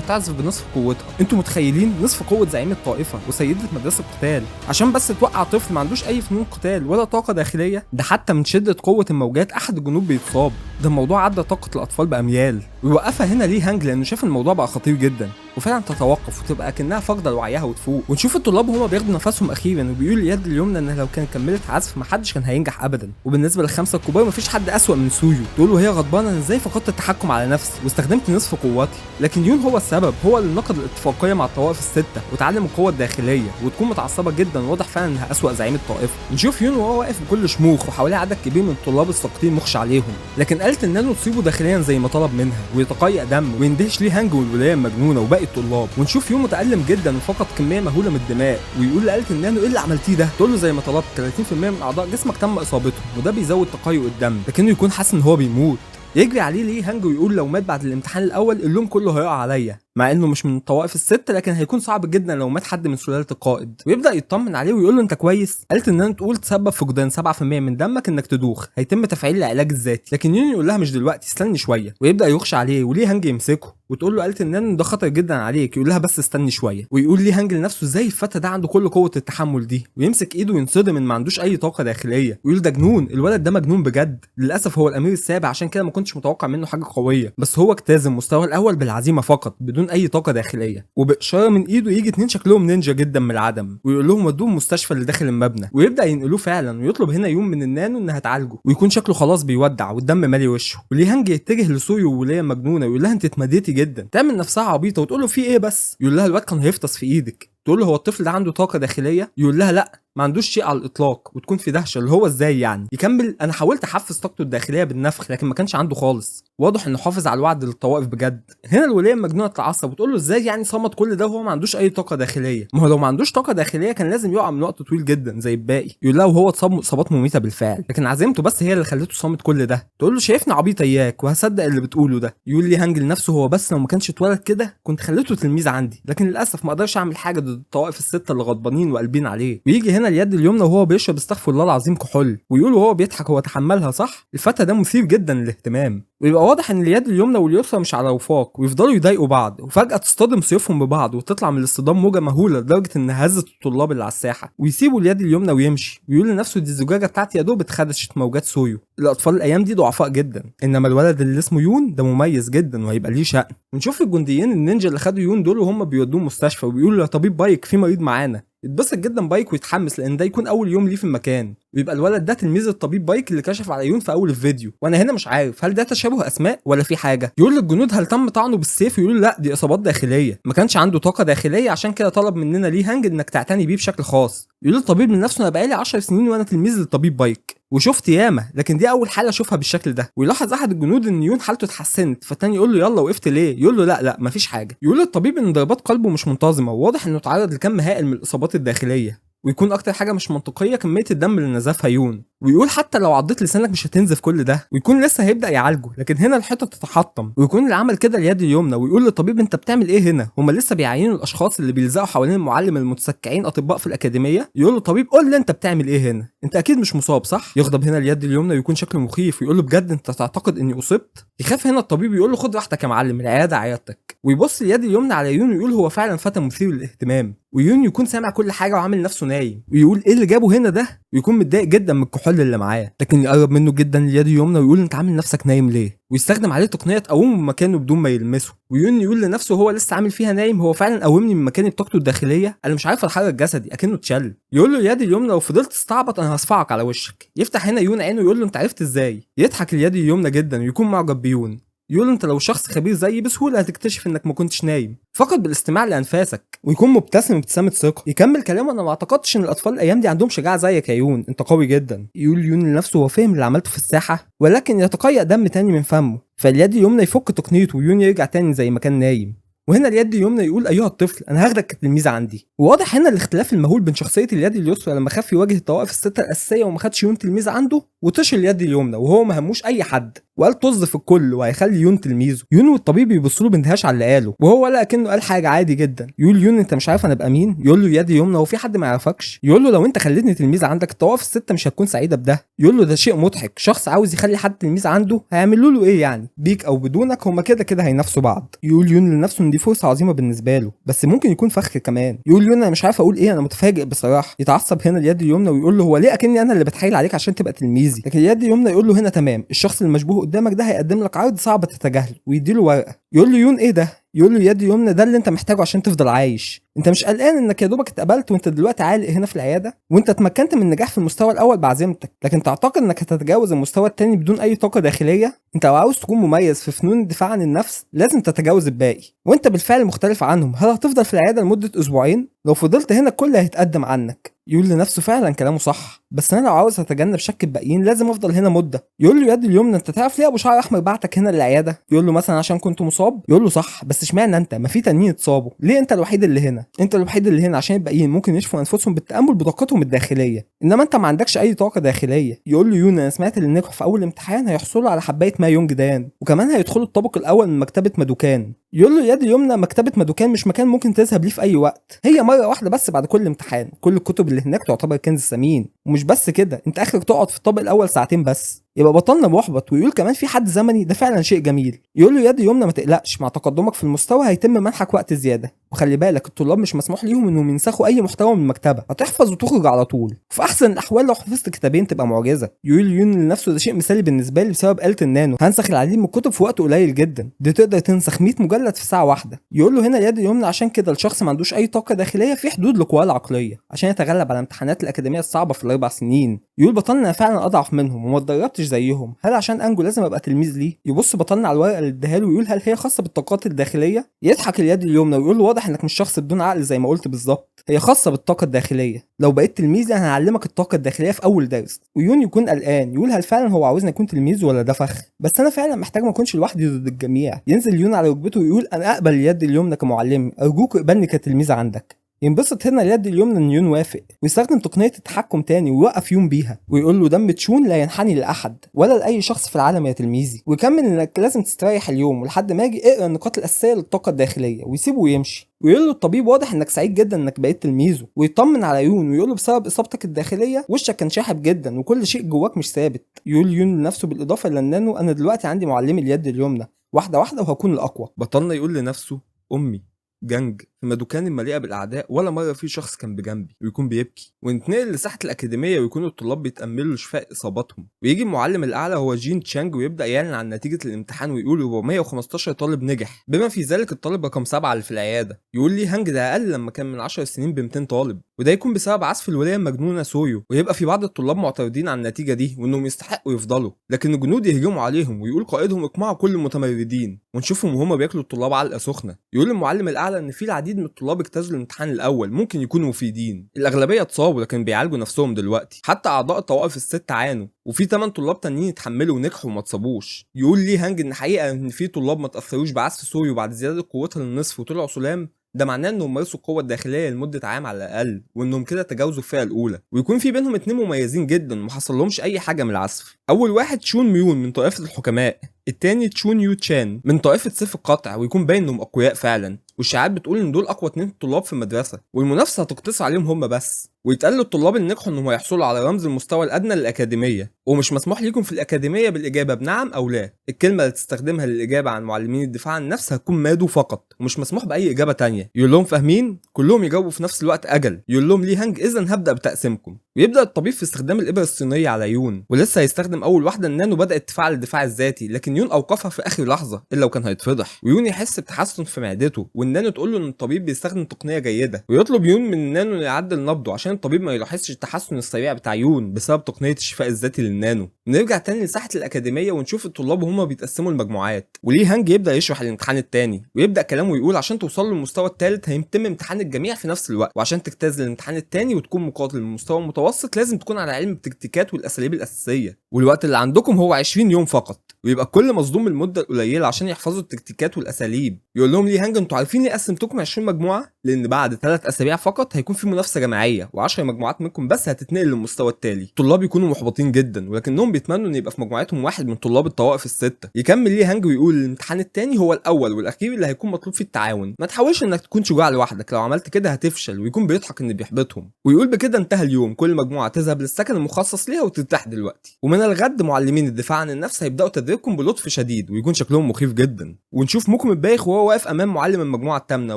تعزف بنصف قوتها. انتوا متخيلين نصف قوه زعيم الطائفه وسيده مدرسه القتال عشان بس توقع طفل ما عندوش اي فنون قتال ولا طاقه داخليه؟ ده حتى من شده قوه الموجات احد الجنود بيتصاب، ده الموضوع عدى طاقه الاطفال باميال. ويوقفها هنا ليه هانج لانه شاف الموضوع بقى خطير جدا، وفعلا تتوقف وتبقى كأنها فاقده لوعيها وتفوق. ونشوف الطلاب وهما بياخدوا نفسهم اخيرا، وبيقول اليد اليمنى انها لو كانت كملت عزف محدش كان هينجح ابدا. وبالنسبه للخمسه الكبار مفيش حد اسوأ من سويو. تقول وهي غضبانه انا ازاي فقدت التحكم على نفسي واستخدمت نصف قوتي، لكن يون هو السبب، هو اللي نقض الاتفاقيه مع الطوائف السته وتعلم القوه الداخليه، وتكون متعصبه جدا وواضح فعلا انها اسوأ زعيم الطائفه. نشوف يون وهو واقف بكل شموخ وحواليه عدد كبير من الطلاب الساقطين مخشى عليهم، لكن آلة النانو تصيبه داخليا زي ما طلب منها ويتقيأ دم، ويندهش ليه هانج والولايه المجنونه وباقي الطلاب. ونشوف يون متألم جدا وفقد كميه مهوله من الدماء، ويقول لآلة النانو ايه اللي عملتيه ده؟ تقول له زي ما طلبت 30% من اعضاء جسمك تم اصابتهم، وده بيزود تقيؤ الدم، لكنه يكون حاسس ان هو بيموت. يجري عليه ليه هانج ويقول لو مات بعد الامتحان الاول اللوم كله هيقع عليا، مع انه مش من الطوائف الست، لكن هيكون صعب جدا لو مات حد من سلاله القائد. ويبدا يطمن عليه ويقول له انت كويس؟ قالت ان انت تقول تسبب فقدان 7% من دمك انك تدوخ، هيتم تفعيل العلاج الذاتي. لكن يون يقول لها مش دلوقتي استني شويه، ويبدا يخشى عليه وليه هانج يمسكه، وتقول له قالت ان ده خطر جدا عليك، يقول لها بس استني شويه. ويقول ليه هانج لنفسه ازاي الفتى ده عنده كل قوه التحمل دي، ويمسك ايده وينصدم ان ما عندوش اي طاقه داخليه، ويقول ده جنون، الولد ده مجنون بجد. للاسف هو الامير السابع عشان كده ما كنتش متوقع منه حاجه قويه، بس هو اجتاز المستوى الاول بالعزيمه فقط بدون اي طاقه داخليه. وباشاره من ايده يجي اتنين شكلهم نينجا جدا من العدم، ويقول لهم ودوه المستشفى اللي داخل المبنى، ويبدا ينقلوه فعلا، ويطلب هنا يوم من النانو انها تعالجه، ويكون شكله خلاص بيودع والدم مالي وشه. وليه هانج يتجه لسويو ووليه مجنونه ويقول لها انت اتمديتي جدا، تعمل نفسها عبيطه وتقول له في ايه بس، يقول لها الواد كان هيفطس في ايدك. تقول له هو الطفل ده عنده طاقه داخليه؟ يقول لها لا ما عندوش شيء على الاطلاق، وتكون في دهشه اللي هو ازاي يعني. يكمل انا حاولت احفز طاقته الداخليه بالنفخ لكن ما كانش عنده خالص، واضح انه حافظ على الوعد للطوائف بجد. هنا الوليه المجنونه تتعصب وتقول له ازاي يعني صمد كل ده وهو ما عندوش اي طاقه داخليه؟ ما هو لو ما عندوش طاقه داخليه كان لازم يقع من وقت طويل جدا زي الباقي. يقول لها وهو اتصاب اصابات مميته بالفعل، لكن عزيمته بس هي اللي خلته صامد كل ده. تقول له شايفني عبيط اياك وهصدق اللي بتقوله ده. يقول لي هانج لنفسه هو بس لو ما كانش اتولد كده كنت خليته تلميذ عندي، لكن للاسف ما اقدرش اعمل حاجه ضد الطوائف السته اللي غضبانين وقلبين عليه. ويجي هنا اليد اليمنى وهو بيشرب استغفر الله العظيم كحول، ويقول وهو بيضحك هو تحملها صح؟ الفتى ده مثير جدا للاهتمام. ويبقى واضح ان اليد اليمنى واليسرى مش على وفاق، ويفضلوا يضايقوا بعض، وفجاه تصطدم سيوفهم ببعض وتطلع من الاصطدام موجه مهوله لدرجه ان هزت الطلاب اللي على الساحه، ويسيبوا اليد اليمنى ويمشي، ويقول لنفسه دي الزجاجه بتاعتي يا دوب اتخدشت موجات سويو. الاطفال الايام دي ضعفاء جدا، انما الولد اللي اسمه يون ده مميز جدا وهيبقى ليه شأن. ونشوف الجنديين النينجا اللي خدوا يون دول وهم بيودوه مستشفى، وبيقولوا يا طبيب بايك في مريض معانا. يتبسط جدا بايك ويتحمس لان ده يكون اول يوم ليه في المكان، ويبقى الولد ده تلميذ الطبيب بايك اللي كشف على يون في اول الفيديو. وانا هنا مش عارف هل ده تشابه اسماء ولا في حاجه. يقول للجنود هل تم طعنه بالسيف؟ يقول لا دي اصابات داخليه، ما كانش عنده طاقه داخليه عشان كده طلب مننا ليه هانج انك تعتني بيه بشكل خاص. يقول الطبيب من نفسه انا بقالي 10 سنين وانا تلميذ للطبيب بايك وشفت ياما، لكن دي اول حاله اشوفها بالشكل ده. ويلاحظ احد الجنود ان يون حالته اتحسنت، فالتاني يقول له يلا وقفت ليه؟ يقول له لا مفيش حاجه. يقول للطبيب ان ضربات قلبه مش منتظمه، وواضح انه اتعرض لكم هائل من الاصابات الداخليه. ويكون اكتر حاجه مش منطقيه كميه الدم اللي نزفها يون، ويقول حتى لو عضيت لسانك مش هتنزف كل ده، ويكون لسه هيبدا يعالجه، لكن هنا الحيطه تتحطم، ويكون اللي عمل كده اليد اليمنى، ويقول للطبيب انت بتعمل ايه هنا؟ هما لسه بيعينوا الاشخاص اللي بيلزقوا حوالين المعلم المتسكعين اطباء في الاكاديميه. يقول له الطبيب قول لي انت بتعمل ايه هنا؟ انت اكيد مش مصاب صح؟ يغضب هنا اليد اليمنى ويكون شكله مخيف، ويقول له بجد انت تعتقد اني اصبت؟ يخاف هنا الطبيب، يقول له خد راحتك يا معلم، العياده عيادتك، ويبص اليد اليمنى على يون ويقول هو فعلا فتى مثير للاهتمام. ويون يكون سامع كل حاجه وعامل نفسه نايم، ويقول ايه اللي جابه هنا ده، ويكون متضايق جدا من الكحول اللي معاه، لكن يقرب منه جدا اليد اليمنى ويقول انت عامل نفسك نايم ليه، ويستخدم عليه تقنيه تقومه من مكانه بدون ما يلمسه. ويون يقول لنفسه هو لسه عامل فيها نايم، هو فعلا قومني من مكاني بطاقته الداخليه، انا مش عارف اتحرك جسدي اكنه اتشل. يقول له اليد اليمنى لو فضلت تستعبط انا هصفعك على وشك. يفتح هنا يون عينه ويقول له انت عرفت ازاي؟ يضحك اليد اليمنى جدا ويكون معجب بيون، يقول انت لو شخص خبير زيي بسهوله هتكتشف انك ما كنتش نايم فقط بالاستماع لانفاسك، ويكون مبتسم ابتسامه ثقه. يكمل كلامه انا ما اعتقدتش ان الاطفال الايام دي عندهم شجاعه زيك يا يون، انت قوي جدا. يقول يون لنفسه هو فاهم اللي عملته في الساحه، ولكن يتقيأ دم تاني من فمه، فاليد اليمنى يفك تقنيته ويون يرجع تاني زي ما كان نايم. وهنا اليد اليمنى يقول ايها الطفل انا هاخدك كتلميذ عندي. وواضح هنا الاختلاف المهول بين شخصيه اليد اليسرى لما خاف يواجه الطوائف السته الاساسيه وما خدش يون تلميذ عنده، وطش اليد اليمنى وهو ما هموش اي حد وقال طز في الكل وهيخلي يون تلميذه. يون والطبيب يبصوا له باندهاش على اللي قاله، وهو ولا كأنه قال حاجه عادي جدا. يقول يون انت مش عارف انا ابقى مين؟ يقول له يد يمنى هو في حد ما يعرفكش؟ يقول له لو انت خليتني تلميذ عندك الطوائف السته مش هتكون سعيده بده. يقول له ده شيء مضحك، شخص عاوز يخلي حد تلميذ عنده هيعملوا له ايه يعني؟ بيك او بدونك هما كده كده هينافسوا بعض. يقول يون لنفسه ان دي فرصه عظيمه بالنسبه له، بس ممكن يكون فخ كمان. يقول يون انا مش عارف اقول ايه، انا متفاجئ بصراحه. يتعصب هنا اليد اليمنى ويقول له هو ليه اكني انا اللي بتحايل عليك عشان تبقى تلميذي؟ لكن اليد اليمنى يقول له هنا تمام، الشخص المشبوه قدامك ده هيقدم لك عرض صعب تتجاهله، ويديله ورقه. يقول له يون ايه ده؟ يقول له يد يمنى ده اللي انت محتاجه عشان تفضل عايش. انت مش قلقان انك يا دوبك اتقبلت وانت دلوقتي عالق هنا في العياده، وانت اتمكنت من النجاح في المستوى الاول بعزيمتك، لكن تعتقد انك هتتجاوز المستوى الثاني بدون اي طاقه داخليه؟ انت لو عاوز تكون مميز في فنون الدفاع عن النفس لازم تتجاوز الباقي، وانت بالفعل مختلف عنهم. هل هتفضل في العياده لمده اسبوعين؟ لو فضلت هنا الكل هيتقدم عنك. يقول لنفسه فعلا كلامه صح، بس انا لو عاوز اتجنب شك الباقيين لازم افضل هنا مده. يقول له يد اليمنى انت تعرف ليه ابو شعر احمر بعتك هنا للعياده؟ يقول له مثلا عشان كنت مصاب؟ يقول له صح، بس اشمعنى انت؟ ما في تانيين اتصابوا، ليه انت الوحيد اللي هنا؟ انت الوحيد اللي هنا عشان الباقيين ممكن يشفوا انفسهم بالتامل بطاقتهم الداخليه، انما انت ما عندكش اي طاقه داخليه. يقول له يون انا سمعت اللي نجحوا في اول امتحان هيحصلوا على حبايه ما يونج دان، وكمان هيدخلوا الطابق الاول من مكتبه مادوكان. يقول له يد اليمنى مكتبه مادوكان مش مكان ممكن تذهب ليه في اي وقت، هي مره واحده بس بعد كل امتحان، كل الكتب اللي هناك تعتبر كنز ثمين، ومش بس كده انت اخرك تقعد في الطابق الاول ساعتين بس. يبقى بطلنا محبط. ويقول كمان في حد زمني، ده فعلا شيء جميل. يقول له يد يمنى ما تقلقش، مع تقدمك في المستوى هيتم منحك وقت زياده، وخلي بالك الطلاب مش مسموح ليهم انهم ينسخوا اي محتوى من المكتبه، هتحفظ وتخرج على طول. في احسن الاحوال لو حفظت كتابين تبقى معجزه. يقول يون لنفسه ده شيء مثالي بالنسبه لي بسبب آلة النانو، هنسخ العديد من الكتب في وقت قليل جدا، دي تقدر تنسخ 100 مجلد في ساعه واحده. يقول له هنا اليد اليمنى عشان كده الشخص ما عندوش اي طاقه داخليه في حدود لقواه العقليه عشان يتغلب على امتحانات الاكاديميه الصعبه في الاربع سنين. يقول بطلنا انا فعلا اضعف منهم وما اتدربتش زيهم، هل عشان انجو لازم ابقى تلميذ ليه؟ يبص بطلنا على الورقه اللي اداها له ويقول هل هي خاصه بالطاقات الداخليه؟ يضحك اليد اليمنى ويقول له واضح انك مش شخص بدون عقل زي ما قلت بالظبط، هي خاصه بالطاقه الداخليه، لو بقيت تلميذي انا هعلمك الطاقه الداخليه في اول درس. ويون يكون قلقان يقول هل فعلا هو عاوزني اكون تلميذ ولا ده فخ؟ بس انا فعلا محتاج ما اكونش لوحدي ضد الجميع. ينزل يون على ركبته ويقول انا اقبل اليد اليمنى كمعلمي، ارجوك اقبلني كتلميذ عندك. ينبسط هنا اليد اليمنى ان يون وافق، ويستخدم تقنيه التحكم تاني ويوقف يون بيها، ويقول له دم تشون لا ينحني لاحد ولا لاي شخص في العالم يا تلميذي، ويكمل انك لازم تستريح اليوم ولحد ما اجي اقرا النقاط الاساسيه للطاقه الداخليه، ويسيبه ويمشي. ويقول له الطبيب واضح انك سعيد جدا انك بقيت تلميذه، ويطمن على يون ويقول له بسبب اصابتك الداخليه وشك كان شاحب جدا وكل شيء جواك مش ثابت. يقول يون لنفسه بالاضافه للنانو انا دلوقتي عندي معلمي اليد اليمنى، واحده واحده وهكون الاقوى. بطلنا يقول لنفسه امي جنج في مدوكان مليئه بالاعداء ولا مره في شخص كان بجنبي، ويكون بيبكي. ونتنقل لساحه الاكاديميه ويكون الطلاب بيتاملوا لشفاء اصاباتهم، ويجي المعلم الاعلى هو جين تشانج ويبدا يعلن عن نتيجه الامتحان ويقول 415 طالب نجح، بما في ذلك الطالب رقم 7 اللي في العياده. يقول لي هانج ده اقل لما كان من 10 سنين ب 200 طالب، وده يكون بسبب عزف الولايه المجنونه سويو. ويبقى في بعض الطلاب معترضين على النتيجه دي وانهم يستحقوا يفضلوا، لكن الجنود يهجموا عليهم ويقول قائدهم اقمعوا كل المتمردين، ونشوفهم وهم بياكلوا الطلاب علقه سخنه. يقول المعلم الاعلى ان في العديد من الطلاب اجتازوا الامتحان الاول ممكن يكونوا مفيدين، الاغلبيه اتصابوا لكن بيعالجوا نفسهم دلوقتي، حتى اعضاء الطوائف الست عانوا، وفي 8 طلاب تانيين اتحملوا ونجحوا وما اتصابوش. يقول لي هانج ان حقيقه ان في طلاب ما تاثروش بعزف سوري وبعد زياده قوتها للنصف وطلعوا سلام، ده معناه انهم مارسوا القوه الداخليه لمده عام على الاقل، وانهم كده تجاوزوا الفئه الاولى، ويكون في بينهم اتنين مميزين جدا وما حصلهمش اي حاجه من العزف. اول واحد شون ميون من طائفه الحكماء، التاني تشون يو تشان من طائفه سيف القطع، ويكون باين انهم اقوياء فعلا، والشائعات بتقول ان دول اقوى اتنين طلاب في المدرسه، والمنافسه هتقتصر عليهم هم بس. ويتقال للطلاب اللي نجحوا انهم هيحصلوا على رمز المستوى الادنى للاكاديميه، ومش مسموح ليكم في الاكاديميه بالاجابه بنعم او لا. الكلمه اللي تستخدمها للاجابه عن معلمين الدفاع عن النفس هتكون مادو فقط، ومش مسموح باي اجابه تانية. يقول لهم فاهمين؟ كلهم يجاوبوا في نفس الوقت اجل. يقول لهم لي هانج اذا هبدا بتقسيمكم. ويبدا الطبيب في استخدام الابره الصينيه على يون، ولسه هيستخدم اول واحده النانو بدات تفعل الدفاع الذاتي، لكن يون اوقفها في اخر لحظه الا لو كان هيتفضح. ويون يحس بتحسن في معدته، والنانو تقول له ان الطبيب بيستخدم تقنيه جيده، ويطلب يون من النانو انه يعدل نبضه عشان الطبيب ما يلاحظش التحسن السريع بتاع يون بسبب تقنيه الشفاء الذاتي للنانو. نرجع تاني لساحه الاكاديميه ونشوف الطلاب وهم بيتقسموا لمجموعات، ولي هانج يبدا يشرح الامتحان التاني، ويبدا كلامه يقول عشان توصلوا للمستوى الثالث هيتم امتحان الجميع في نفس الوقت، وعشان تجتاز الامتحان التاني وتكون مقاتل من المستوى المتوسط لازم تكون على علم بالتكتيكات والاساليب الاساسيه، والوقت اللي عندكم هو 20 يوم فقط، ويبقى كل مصدوم المده القليله عشان يحفظوا التكتيكات والاساليب. يقول لهم لي هانج انتوا عارفين ليه قسمتكم 20 مجموعه؟ لان بعد 3 اسابيع فقط هيكون في منافسه جماعيه، و10 مجموعات منكم بس هتتنقل للمستوى التالي. الطلاب يكونوا محبطين جدا، ولكنهم بيتمنوا ان يبقى في مجموعتهم واحد من طلاب الطوائف السته. يكمل لي هانج ويقول الامتحان التاني هو الاول والاخير اللي هيكون مطلوب فيه التعاون، ما تحاولش انك تكون شجاع لوحدك، لو عملت كده هتفشل. ويكون بيضحك ان بيحبطهم، ويقول بكده انتهى اليوم، كل مجموعه تذهب للسكن المخصص ليها وترتاح دلوقتي، ومن الغد معلمين الدفاع عن النفس هيبداوا تدريبكم بلطف شديد، ويكون شكلهم مخيف جدا. ونشوف موكم البايخ وهو واقف امام معلم المجموعه الثامنه،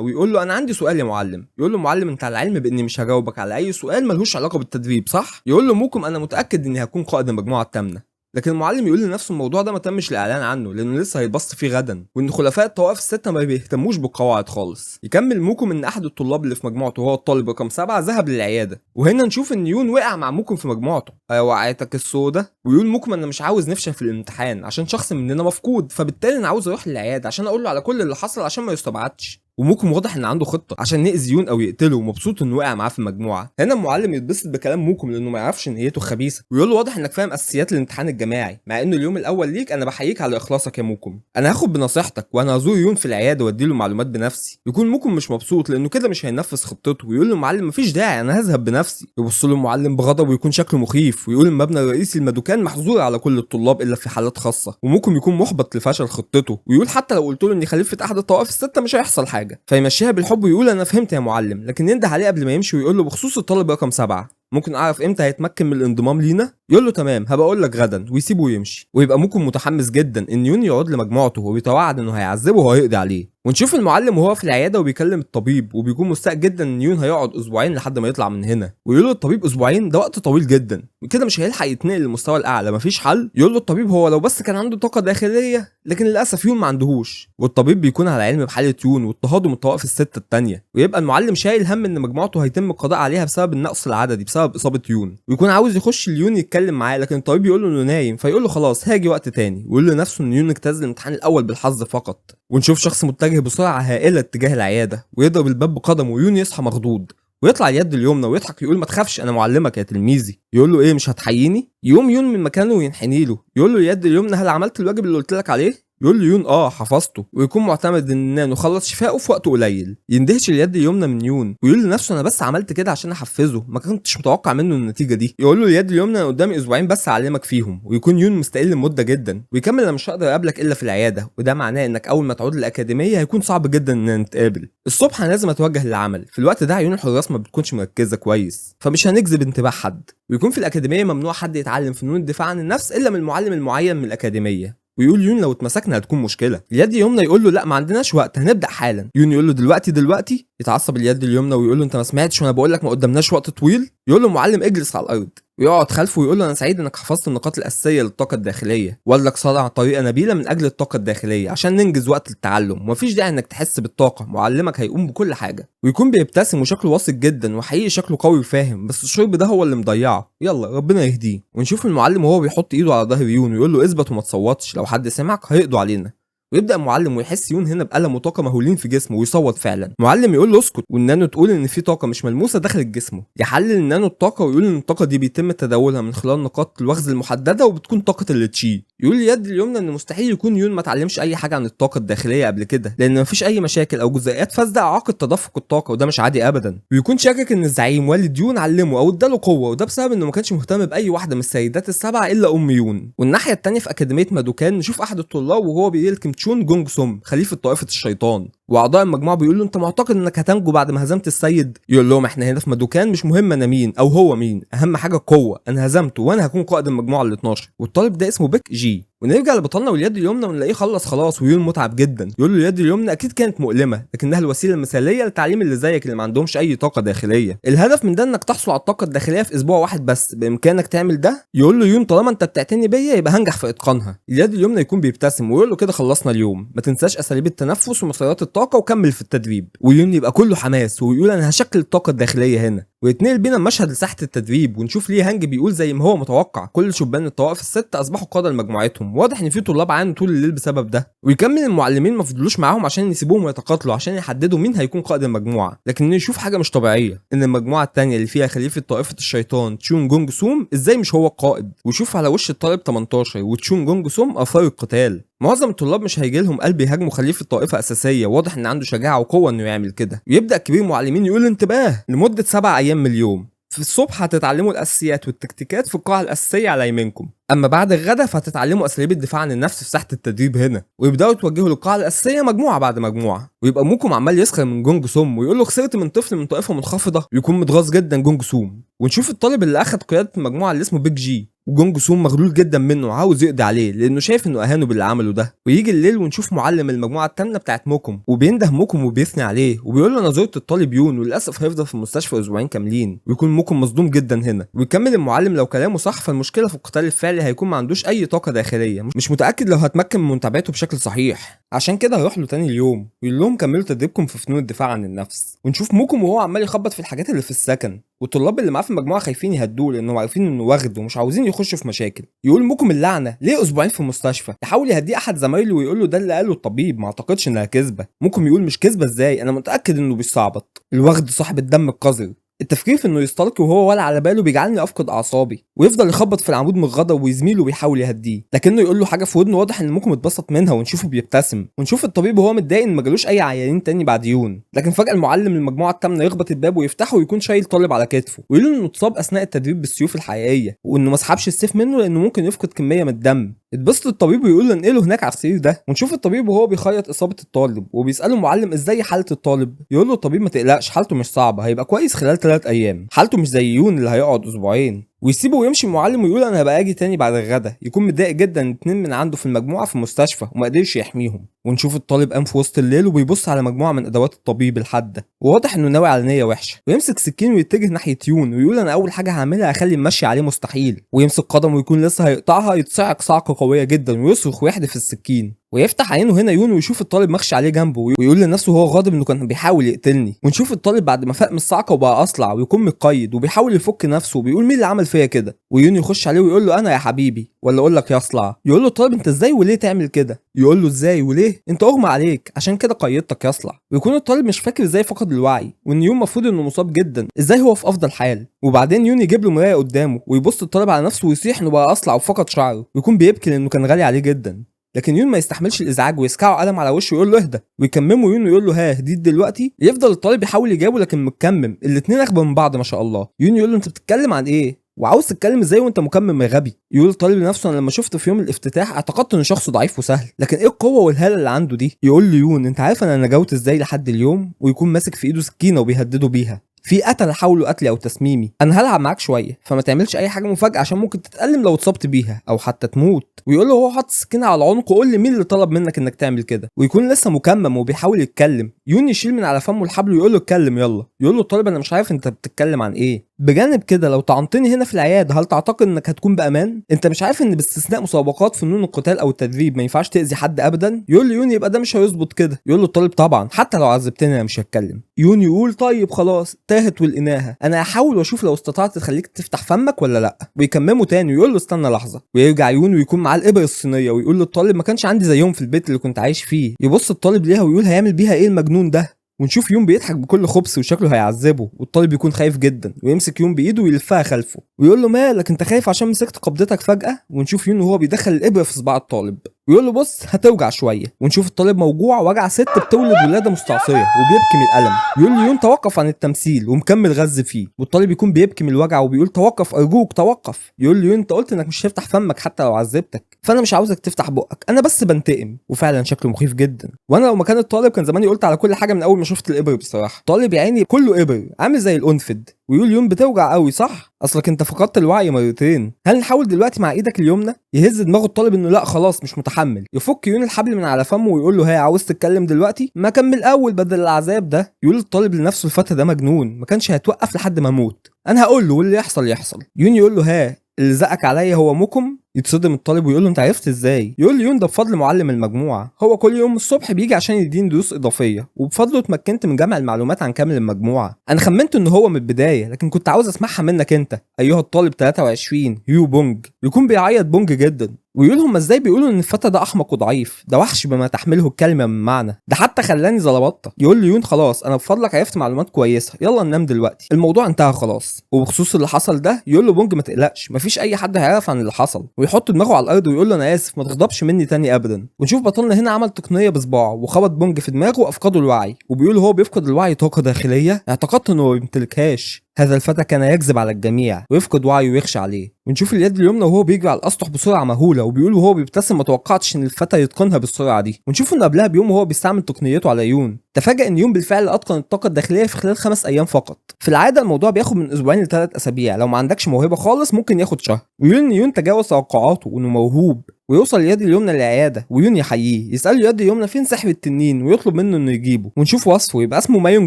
ويقول له انا عندي سؤال يا معلم. يقول له معلم انت على علم باني مش هجاوبك على اي سؤال ملهوش علاقه بالتدريب صح؟ يقول له موكم انا متاكد اني هكون قائد المجموعه الثامنه. لكن المعلم يقول لنفسه الموضوع ده ما تمش الاعلان عنه لانه لسه هيتبسط فيه غدا، وان خلفاء الطوائف السته ما بيهتموش بالقواعد خالص. يكمل موكم ان احد الطلاب اللي في مجموعته هو الطالب رقم 7 ذهب للعياده، وهنا نشوف ان يون وقع مع موكم في مجموعته. وقعتك السودة. ويقول موكم انا مش عاوز نفشل في الامتحان عشان شخص مننا مفقود، فبالتالي انا عاوز اروح للعياده عشان اقول له على كل اللي حصل عشان ما يستبعدش. وموكم واضح ان عنده خطه عشان نأذي يون او يقتله، ومبسوط انه وقع معاه في المجموعه. هنا المعلم يتبسط بكلام موكم لانه ما يعرفش نيته خبيثه، ويقول له واضح انك فاهم اساسيات الامتحان الجماعي، مع انه اليوم الاول ليك. انا بحييك على اخلاصك يا موكم، انا هاخد بنصيحتك وانا هزور يون في العياده وادي له معلومات بنفسي. يكون موكم مش مبسوط لانه كده مش هينفذ خطته، ويقول له المعلم مفيش داعي انا هذهب بنفسي. يبص له المعلم بغضب ويكون شكله مخيف، ويقول المبنى الرئيسي المدوكان محظور على كل الطلاب الا في حالات خاصه. وموكم يكون محبط لفشل خطته، ويقول حتى لو قلت له اني خليفه احد الطوائف السته مش هيحصل حاجه، فيمشيها بالحب ويقول انا فهمت يا معلم. لكن ينده عليه قبل ما يمشي ويقول له بخصوص الطالب رقم 7 ممكن اعرف امتى هيتمكن من الانضمام لينا؟ يقول له تمام هبقى اقول لك غدا، ويسيبه ويمشي. ويبقى موكم متحمس جدا ان يون يعود لمجموعته، وبيتوعد انه هيعذبه وهيقضي عليه. ونشوف المعلم وهو في العياده وبيكلم الطبيب، وبيكون مستاء جدا ان يون هيقعد اسبوعين لحد ما يطلع من هنا. ويقول له الطبيب اسبوعين ده وقت طويل جدا، وكده مش هيلحق يتنقل للمستوى الاعلى، مفيش حل. يقول له الطبيب هو لو بس كان عنده طاقه داخليه، لكن للاسف يون ما عندهوش. والطبيب بيكون على علم بحاله يون واضطهاده الطوائف السته الثانيه، ويبقى المعلم شايل هم ان مجموعته هيتم القضاء عليها بسبب النقص العددي بسبب اصابه يون، ويكون عاوز يخش ليون يتكلم معاه، لكن الطبيب يقول له انه نايم، فيقول له خلاص هاجي وقت تاني. ويقول لنفسه ان يون اجتاز الامتحان الاول بالحظ فقط. ونشوف شخص متجه بسرعه هائله اتجاه العياده، ويضرب الباب بقدمه، ويون يصحى مخضوض ويطلع اليد اليمنى ويضحك يقول ما تخافش انا معلمك يا تلميذي. يقول له ايه مش هتحييني؟ يقوم يون من مكانه وينحني له، يقول له اليد اليمنى هل عملت الواجب اللي قلت لك عليه؟ يقول له يون حفظته، ويكون معتمد ان النانو خلص شفائه في وقت قليل. يندهش اليد اليمنى من يون، ويقول لنفسه انا بس عملت كده عشان احفزه، ما كنتش متوقع منه النتيجه دي. يقول له اليد اليمنى انا قدامي اسبوعين بس اعلمك فيهم، ويكون يون مستقل مده جدا، ويكمل انا مش هقدر اقابلك الا في العياده، وده معناه انك اول ما تعود للاكاديميه هيكون صعب جدا ان نتقابل. الصبح انا لازم اتوجه للعمل، في الوقت ده عيون الحراس ما بتكونش مركزه كويس، فمش هنجذب انتباه حد. ويكون في الاكاديميه ممنوع حد يتعلم فنون الدفاع عن النفس الا من المعلم المعين من الاكاديميه. ويقول يون لو اتمسكنا هتكون مشكله. اليد اليمنى يقول له لا ما عندناش وقت هنبدا حالا. يون يقول له دلوقتي. يتعصب اليد اليمنى ويقول له انت ما سمعتش وانا بقول لك ما قدامناش وقت طويل؟ يقول له معلم اجلس على الارض، ويقعد خلفه ويقول له انا سعيد انك حفظت النقاط الاساسيه للطاقه الداخليه، ولك صنع طريقه نبيله من اجل الطاقه الداخليه عشان ننجز وقت التعلم، ومفيش داعي انك تحس بالطاقه، معلمك هيقوم بكل حاجه. ويكون بيبتسم وشكله واثق جدا، وحقيقي شكله قوي وفاهم، بس الشرب ده هو اللي مضيعه، يلا ربنا يهديه. ونشوف المعلم وهو بيحط ايده على ظهر يون ويقول له اثبت وما تصوتش، لو حد سمعك هيقضوا علينا. ويبدا المعلم ويحس يون هنا بألم وطاقه مهولين في جسمه ويصوت فعلا. معلم يقول له اسكت، والنانو تقول ان في طاقه مش ملموسه دخلت جسمه. يحلل النانو الطاقه ويقول ان الطاقه دي بيتم تداولها من خلال نقاط الوخز المحدده وبتكون طاقه التشي. يقول اليد اليمنى ان مستحيل يكون يون ما اتعلمش اي حاجه عن الطاقه الداخليه قبل كده، لان مفيش اي مشاكل او جزيئات فاسده اعاقت تدفق الطاقه، وده مش عادي ابدا. ويكون شاكك ان الزعيم والد يون علمه او اداله قوه، وده بسبب انه ما كانش مهتم باي واحده من السيدات السبعه الا ام يون. والناحيه الثانيه في اكاديميه مادوكان نشوف احد الطلاب وهو بيلكم تشون جونج سوم خليفه طائفه الشيطان، واعضاء المجموعه بيقول له انت معتقد انك هتنجو بعد ما هزمت السيد؟ يقول لهم احنا هنا في مادوكان مش مهم انا مين او هو مين، اهم حاجه القوه، انا هزمته وانا هكون قائد المجموعه ال 12. والطالب ده اسمه بيك جي. ونرجع لبطلنا واليد اليمنى ونلاقيه خلص خلاص ويون متعب جدا. يقول له اليد اليمنى اكيد كانت مؤلمه، لكنها الوسيله المثاليه لتعليم اللي زيك اللي ما عندهمش اي طاقه داخليه. الهدف من ده انك تحصل على الطاقه الداخليه في اسبوع واحد بس، بامكانك تعمل ده. يقول له يون طالما انت بتعتني بيا يبقى هنجح في اتقانها. اليد اليمنى يكون بيبتسم ويقول له كده خلصنا اليوم، ما تنساش اساليب التنفس ومسارات الطاقه وكمل في التدريب. ويون يبقى كله حماس ويقول انا هشكل الطاقه الداخليه هنا. ويتنقل بينا المشهد لساحه التدريب ونشوف ليه هانج بيقول زي ما هو متوقع كل شبان الطوائف الست اصبحوا قاده لمجموعتهم، واضح ان في طلاب عانوا طول الليل بسبب ده. ويكمل المعلمين ما فضلوش معاهم عشان يسيبوهم يتقاتلوا عشان يحددوا مين هيكون قائد المجموعه، لكن يشوف حاجه مش طبيعيه ان المجموعه الثانيه اللي فيها خليفه طائفه الشيطان تشون جونج سوم ازاي مش هو القائد. ويشوف على وش الطالب 18 وتشون جونج سوم اثار القتال. معظم الطلاب مش هيجي لهم قلب يهاجموا خليفه طائفه اساسيه، واضح ان عنده شجاعه وقوه انه يعمل كده. ويبدا كبير المعلمين يقول انتباه لمده 7 ايام من اليوم. في الصبح هتتعلموا الاساسيات والتكتيكات في القاعه الاساسيه على يمينكم، اما بعد الغدا فهتتعلموا اساليب الدفاع عن النفس في ساحه التدريب هنا. ويبداوا يتوجهوا للقاعه الاساسيه مجموعه بعد مجموعه. ويبقى موكم عمال يسخر من جونج سوم ويقول له خسرت من طفل من طائفه منخفضه، ويكون متغاظ جدا جونج سوم. ونشوف الطالب اللي اخذ قياده المجموعه اللي اسمه بيج جي، وجونج سوم مغلول جدا منه وعاوز يقضي عليه لانه شايف انه اهانه باللي عمله ده. ويجي الليل ونشوف معلم المجموعه الثامنه بتاعت موكم وبينده موكم وبيثني عليه وبيقول له انا زرت الطالب يون وللاسف هيفضل في المستشفى اسبوعين كاملين. ويكون موكم مصدوم جدا هنا. ويكمل المعلم لو كلامه صح فالمشكله في القتال الفعلي هيكون ما عندوش اي طاقه داخليه، مش متاكد لو هتمكن من متابعته بشكل صحيح، عشان كده هيروح له تاني اليوم ويقول لهم كملوا تدريبكم في فنون الدفاع عن النفس. ونشوف موكم وهو عمال يخبط في الحاجات اللي في السكن، والطلاب اللي معاه في المجموعه خايفين يهدوه لانهم عارفين انه واخد ومش عاوزين يخشوا في مشاكل. يقول موكم اللعنه ليه اسبوعين في المستشفى؟ يحاول يهديه احد زمايله ويقول له ده اللي قاله الطبيب، ما اعتقدش انها كذبه. موكم يقول مش كذبه ازاي، انا متاكد انه بيستعبط. الوغد صاحب الدم القذر، التفكير في انه يستلقي وهو ولا على باله بيجعلني افقد اعصابي. ويفضل يخبط في العمود من الغضب وزميله بيحاول يهديه، لكنه يقول له حاجه في ودنه واضح ان موكم اتبسط منها ونشوفه بيبتسم. ونشوف الطبيب وهو متضايق ان ما جالوش اي عيانين تاني بعد يون، لكن فجاه المعلم المجموعه الثامنه يخبط الباب ويفتحه ويكون شايل طالب على كتفه ويقول له انه اتصاب اثناء التدريب بالسيوف الحقيقيه وانه ما سحبش السيف منه لانه ممكن يفقد كميه من الدم. اتبسط الطبيب ويقول له انقله هناك على السرير ده. ونشوف الطبيب وهو بيخيط اصابه الطالب وبيساله المعلم ازاي حاله الطالب. يقول له الطبيب ما تقلقش حالته مش صعبه، هيبقى كويس خلال 3 ايام، حالته مش زي يون اللي هيقعد اسبوعين. ويسيبه ويمشي المعلم ويقول انا هبقى اجي تاني بعد الغدا. يكون متضايق جدا ان 2 من عنده في المجموعه في المستشفى وما قدرش يحميهم. ونشوف الطالب قام في وسط الليل وبيبص على مجموعه من ادوات الطبيب الحاده وواضح انه ناوي على نيه وحشه، ويمسك سكين ويتجه ناحيه يون ويقول انا اول حاجه هعملها اخلي المشي عليه مستحيل. ويمسك قدم ويكون لسه هيقطعها يتصعق صعقه قويه جدا ويصرخ ويحدف السكين. ويفتح عينه هنا يون ويشوف الطالب مخشي عليه جنبه ويقول لنفسه وهو غاضب انه كان بيحاول يقتلني. ونشوف الطالب بعد ما فاق من الصعقه وبقى اصلع ويكون متقيد وبيحاول يفك نفسه وبيقول مين اللي عمل فيا كده. ويون يخش عليه ويقول له انا يا حبيبي ولا اقول لك يا اصلع. يقول له الطالب انت ازاي وليه تعمل كده؟ يقول له ازاي وليه؟ انت اغمى عليك عشان كده قيدتك يا اصلع. ويكون الطالب مش فاكر ازاي فقد الوعي وان يون المفروض انه مصاب جدا، ازاي هو في افضل حال. وبعدين يون يجيب له مرايه قدامه ويبص الطالب على نفسه ويصيح انه بقى اصلع وفقد شعره ويكون بيبكي لانه كان غالي عليه جدا. لكن يون ما يستحملش الازعاج ويسكعه قلم على وشه ويقول له اهدى ويكممه يون ويقول له ها هديت دلوقتي. يفضل الطالب يحاول يجاوبه لكن متكمم، الاتنين اغبى من بعض ما شاء الله. يون يقول له انت بتتكلم عن ايه وعاوز تتكلم ازاي وانت مكمم يا غبي. يقول الطالب لنفسه انا لما شفته في يوم الافتتاح اعتقدت انه شخص ضعيف وسهل، لكن ايه القوه والهاله اللي عنده دي. يقول له يون انت عارف انا نجوت ازاي لحد اليوم، ويكون ماسك في ايده سكينه وبيهدده بيها. في قتله حاولوا قتلي او تسميمي، انا هلعب معاك شويه فما تعملش اي حاجه مفاجاه عشان ممكن تتألم لو اتصبت بيها او حتى تموت. ويقول له هو حاطط السكينه على عنقه قول لي مين اللي طلب منك انك تعمل كده. ويكون لسه مكمم وبيحاول يتكلم. يون يشيل من على فمه الحبل ويقول له اتكلم يلا. يقول له الطالب انا مش عارف انت بتتكلم عن ايه. بجانب كده لو طعنتني هنا في العياده هل تعتقد انك هتكون بامان؟ انت مش عارف ان باستثناء مسابقات فنون القتال او التدريب ما ينفعش تاذي حد ابدا؟ يقول له يون يبقى ده مش هيظبط كده. يقول له الطالب طبعا حتى لو عذبتني انا مش هتكلم. يون يقول طيب خلاص تاهت ولقيناها، انا هحاول واشوف لو استطعت تخليك تفتح فمك ولا لا. ويكمموا تاني ويقول له استنى لحظه، ويرجع يون ويكون معاه الابر الصينيه ويقول للطالب ما كانش عندي زيهم في البيت اللي كنت عايش فيه. يبص الطالب ليها ويقول هيعمل بيها ايه المجنون ده؟ ونشوف يون بيضحك بكل خبث وشكله هيعذبه، والطالب يكون خايف جدا ويمسك يون بايده ويلفها خلفه ويقول له مالك انت خايف عشان مسكت قبضتك فجاه؟ ونشوف يون وهو بيدخل الابره في صباع الطالب ويقول له بص هتوجع شويه، ونشوف الطالب موجوع وجع ست بتولد ولاده مستعصيه وبيبكي من الالم. يقول له يون توقف عن التمثيل ومكمل غز فيه، والطالب يكون بيبكي من الوجع وبيقول توقف ارجوك توقف. يقول له يون انت قلت انك مش هتفتح فمك حتى لو عذبتك، فانا مش عاوزك تفتح بقك، انا بس بنتقم. وفعلا شكله مخيف جدا، وانا لو مكان الطالب كان زماني قلت على كل حاجه من اول ما شفت الابر. بصراحه طالب يا عيني كله ابر عامل زي الانفد. ويقول يون بتوجع قوي صح؟ اصلك انت فقدت الوعي مرتين، هل نحاول دلوقتي مع ايدك اليمنى؟ يهز دماغه الطالب انه لا خلاص مش متحمل. يفك يون الحبل من على فمه ويقول له ها عاوز تتكلم دلوقتي؟ ما كمل اول بدل العذاب ده. يقول الطالب لنفسه الفتى ده مجنون، ما كانش هيتوقف لحد ما اموت، انا هقول له واللي يحصل يحصل. يون يقول له ها اللي زقك عليا هو موكم؟ يتصدم الطالب ويقول له انت عرفت ازاي؟ يقول لي يون ده بفضل معلم المجموعه، هو كل يوم الصبح بيجي عشان يديني دروس اضافيه، وبفضله اتمكنت من جمع المعلومات عن كامل المجموعه. انا خمنت ان هو من البدايه لكن كنت عاوز اسمعها منك انت ايها الطالب 23 يو بونج. يكون بيعيط بونج جدا ويقول هم ازاي بيقولوا ان الفتى ده احمق وضعيف، ده وحش بما تحمله الكلمه من معنى، ده حتى خلاني زلبطه. يقول لي يون خلاص انا بفضلك عرفت معلومات كويسه، يلا ننام دلوقتي، الموضوع انتهى خلاص. وبخصوص اللي حصل ده يقول له بونج ما تقلقش مفيش اي حد هيعرف عن اللي حصل، ويحط دماغه على الارض ويقول له انا اسف ما تغضبش مني تاني ابدا. ونشوف بطلنا هنا عمل تقنيه بصباعه وخبط بونج في دماغه وافقده الوعي، وبيقول هو بيفقد الوعي طاقه داخليه اعتقدت انه ما بيمتلكهاش. هذا الفتى كان يكذب على الجميع ويفقد وعيه ويخشى عليه. ونشوف اليد اليمنى وهو بيجري على الاسطح بسرعه مهوله، وبيقول وهو بيبتسم ما توقعتش ان الفتى يتقنها بالسرعه دي. ونشوف انه قبلها بيوم وهو بيستعمل تقنيته على يون، تفاجأ ان يون بالفعل اتقن الطاقه الداخليه في خلال 5 ايام فقط. في العاده الموضوع بياخد من اسبوعين ل3 اسابيع، لو ما عندكش موهبه خالص ممكن ياخد شهر. ويقول ان يون تجاوز توقعاته وانه موهوب، ويوصل اليد اليمنى للعياده ويون يحييه، يساله اليد اليمنى فين سحب التنين ويطلب منه انه يجيبه. ونشوف وصفه يبقى اسمه مايون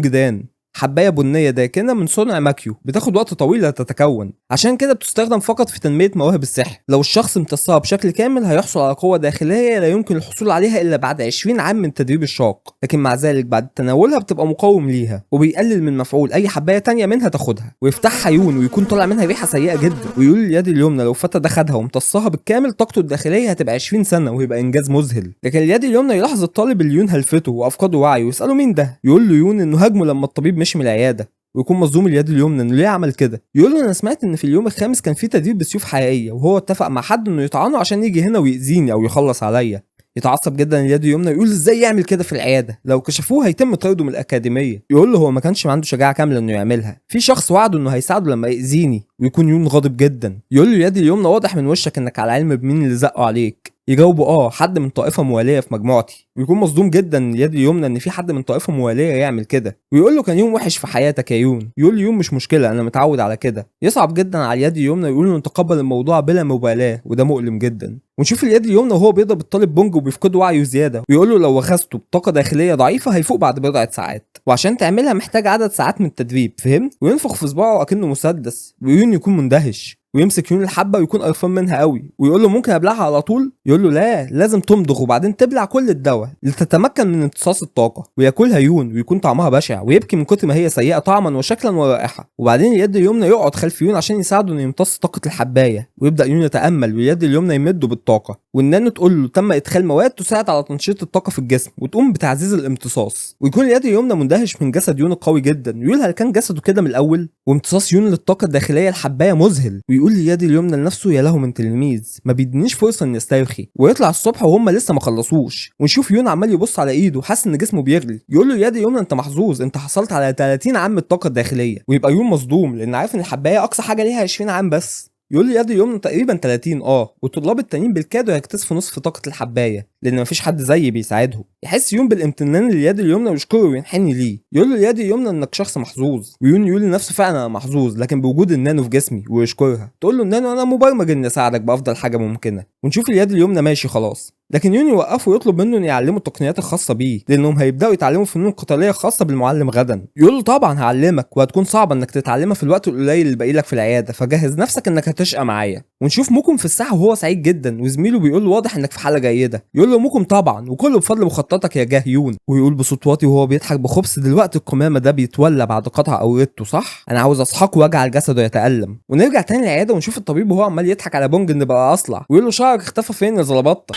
جدان، حبايه بنيه داكنه من صنع ماكيو، بتاخد وقت طويل لتتكون، عشان كده بتستخدم فقط في تنميه مواهب السحر. لو الشخص امتصها بشكل كامل هيحصل على قوه داخليه لا يمكن الحصول عليها الا بعد 20 عام من التدريب الشاق، لكن مع ذلك بعد تناولها بتبقى مقاوم ليها، وبيقلل من مفعول اي حبايه تانية منها تاخدها. ويفتحها يون ويكون طالع منها ريحه سيئه جدا، ويقول اليد اليمنى لو فتى ده خدها وامتصها بالكامل طاقته الداخليه هتبقى 20 سنه وهيبقى انجاز مذهل. لكن اليد اليمنى يلاحظ الطالب اللي يون هلفته وافقده وعيه ويساله مين ده؟ يقول له يون انه هاجمه لما الطبيب مشي من العياده، ويكون مصدوم اليد اليمنى انه ليه عمل كده. يقول له انا سمعت ان في اليوم الخامس كان في تدريب بسيوف حقيقيه، وهو اتفق مع حد انه يطعنه عشان يجي هنا ويأذيني او يخلص عليا. يتعصب جدا اليد اليمنى يقول ازاي يعمل كده في العياده، لو كشفوه هيتم طرده من الاكاديميه. يقول له هو ما كانش عنده شجاعه كامله انه يعملها، في شخص وعده انه هيساعده لما يأذيني. ويكون يون غاضب جدا، يقول له اليد اليمنى واضح من وشك انك على علم بمين اللي زقه عليك. يجاوبه حد من طائفه مواليه في مجموعتي. ويكون مصدوم جدا اليد اليمنى ان في حد من طائفه مواليه يعمل كده، ويقول له كان يوم وحش في حياتك يا يون. يقول له يوم مش مشكله انا متعود على كده. يصعب جدا على اليد اليمنى، يقول له نتقبل الموضوع بلا مبالاه وده مؤلم جدا. ونشوف اليد اليمنى وهو بيضرب الطالب بونج وبيفقد وعيه زياده، ويقول له لو وخزته بطاقه داخليه ضعيفه هيفوق بعد بضعه ساعات، وعشان تعملها محتاج عدد ساعات من التدريب فهمت؟ وينفخ في صباعه اكنه مسدس، ويون يكون مندهش ويمسك يون الحبه ويكون قرفان منها قوي، ويقول له ممكن ابلعها على طول؟ يقول له لا لازم تمضغ وبعدين تبلع كل الدواء لتتمكن من امتصاص الطاقه. وياكلها يون ويكون طعمها بشع ويبكي من كتر ما هي سيئه طعما وشكلا ورائحه. وبعدين اليد اليمنى يقعد خلف يون عشان يساعده انه يمتص طاقه الحبايه، ويبدا يون يتامل واليد اليمنى يمده بالطاقه، والنانو تقول له تم ادخال مواد تساعد على تنشيط الطاقه في الجسم وتقوم بتعزيز الامتصاص. ويكون اليد اليمنى مندهش من جسد يون القوي جدا، ويقول هل كان جسده كده من الاول؟ وامتصاص يون للطاقه الداخليه الحبايه مذهل. ويقول اليد اليمنى لنفسه يا له من تلميذ ما بيدينيش فرصه اني استرخي. ويطلع الصبح وهم لسه ما خلصوش، ونشوف يون عمال يبص على ايده حاسس ان جسمه بيغلي. يقول له اليد اليمنى انت محظوظ انت حصلت على 30 عام من الطاقه الداخليه. ويبقى يون مصدوم لان عارف ان الحبايه اقصى حاجه ليها 20 عام بس. يقول لي اليد اليمنى تقريبا 30 والطلاب التانيين بالكاد هيكتسفوا نصف طاقه الحبايه لان مفيش حد زيي بيساعدهم. يحس يون بالامتنان لليد اليمنى ويشكره وينحني ليه. يقول له اليد اليمنى انك شخص محظوظ. ويون يقول لنفسه فعلا انا محظوظ لكن بوجود النانو في جسمي ويشكرها. تقول له النانو انا مبرمج اني اساعدك بافضل حاجه ممكنه. ونشوف اليد اليمنى ماشي خلاص لكن يون يوقفه ويطلب منه انه يعلمه التقنيات الخاصه بيه، لانهم هيبداوا يتعلموا فنون قتاليه خاصه بالمعلم غدا. يقول له طبعا هعلمك، وهتكون صعبه انك تتعلمها في الوقت القليل اللي باقي لك في العياده، فجهز نفسك انك هتشقى معايا. ونشوف موكم في الساحه وهو سعيد جدا، وزميله بيقول له واضح انك في حاله جيده. يقول له موكم طبعا، وكله بفضل مخططك يا جاه يون. ويقول بصوت واطي وهو بيضحك بخبث دلوقتي القمامه ده بيتولى بعد قطع اوريته صح؟ انا عاوز اسحقه واجعل جسده يتالم. ونرجع تاني العياده ونشوف الطبيب وهو عمال يضحك على بونج ان بقى اصلع، ويقول له شعرك اختفى فين يا زلبطه.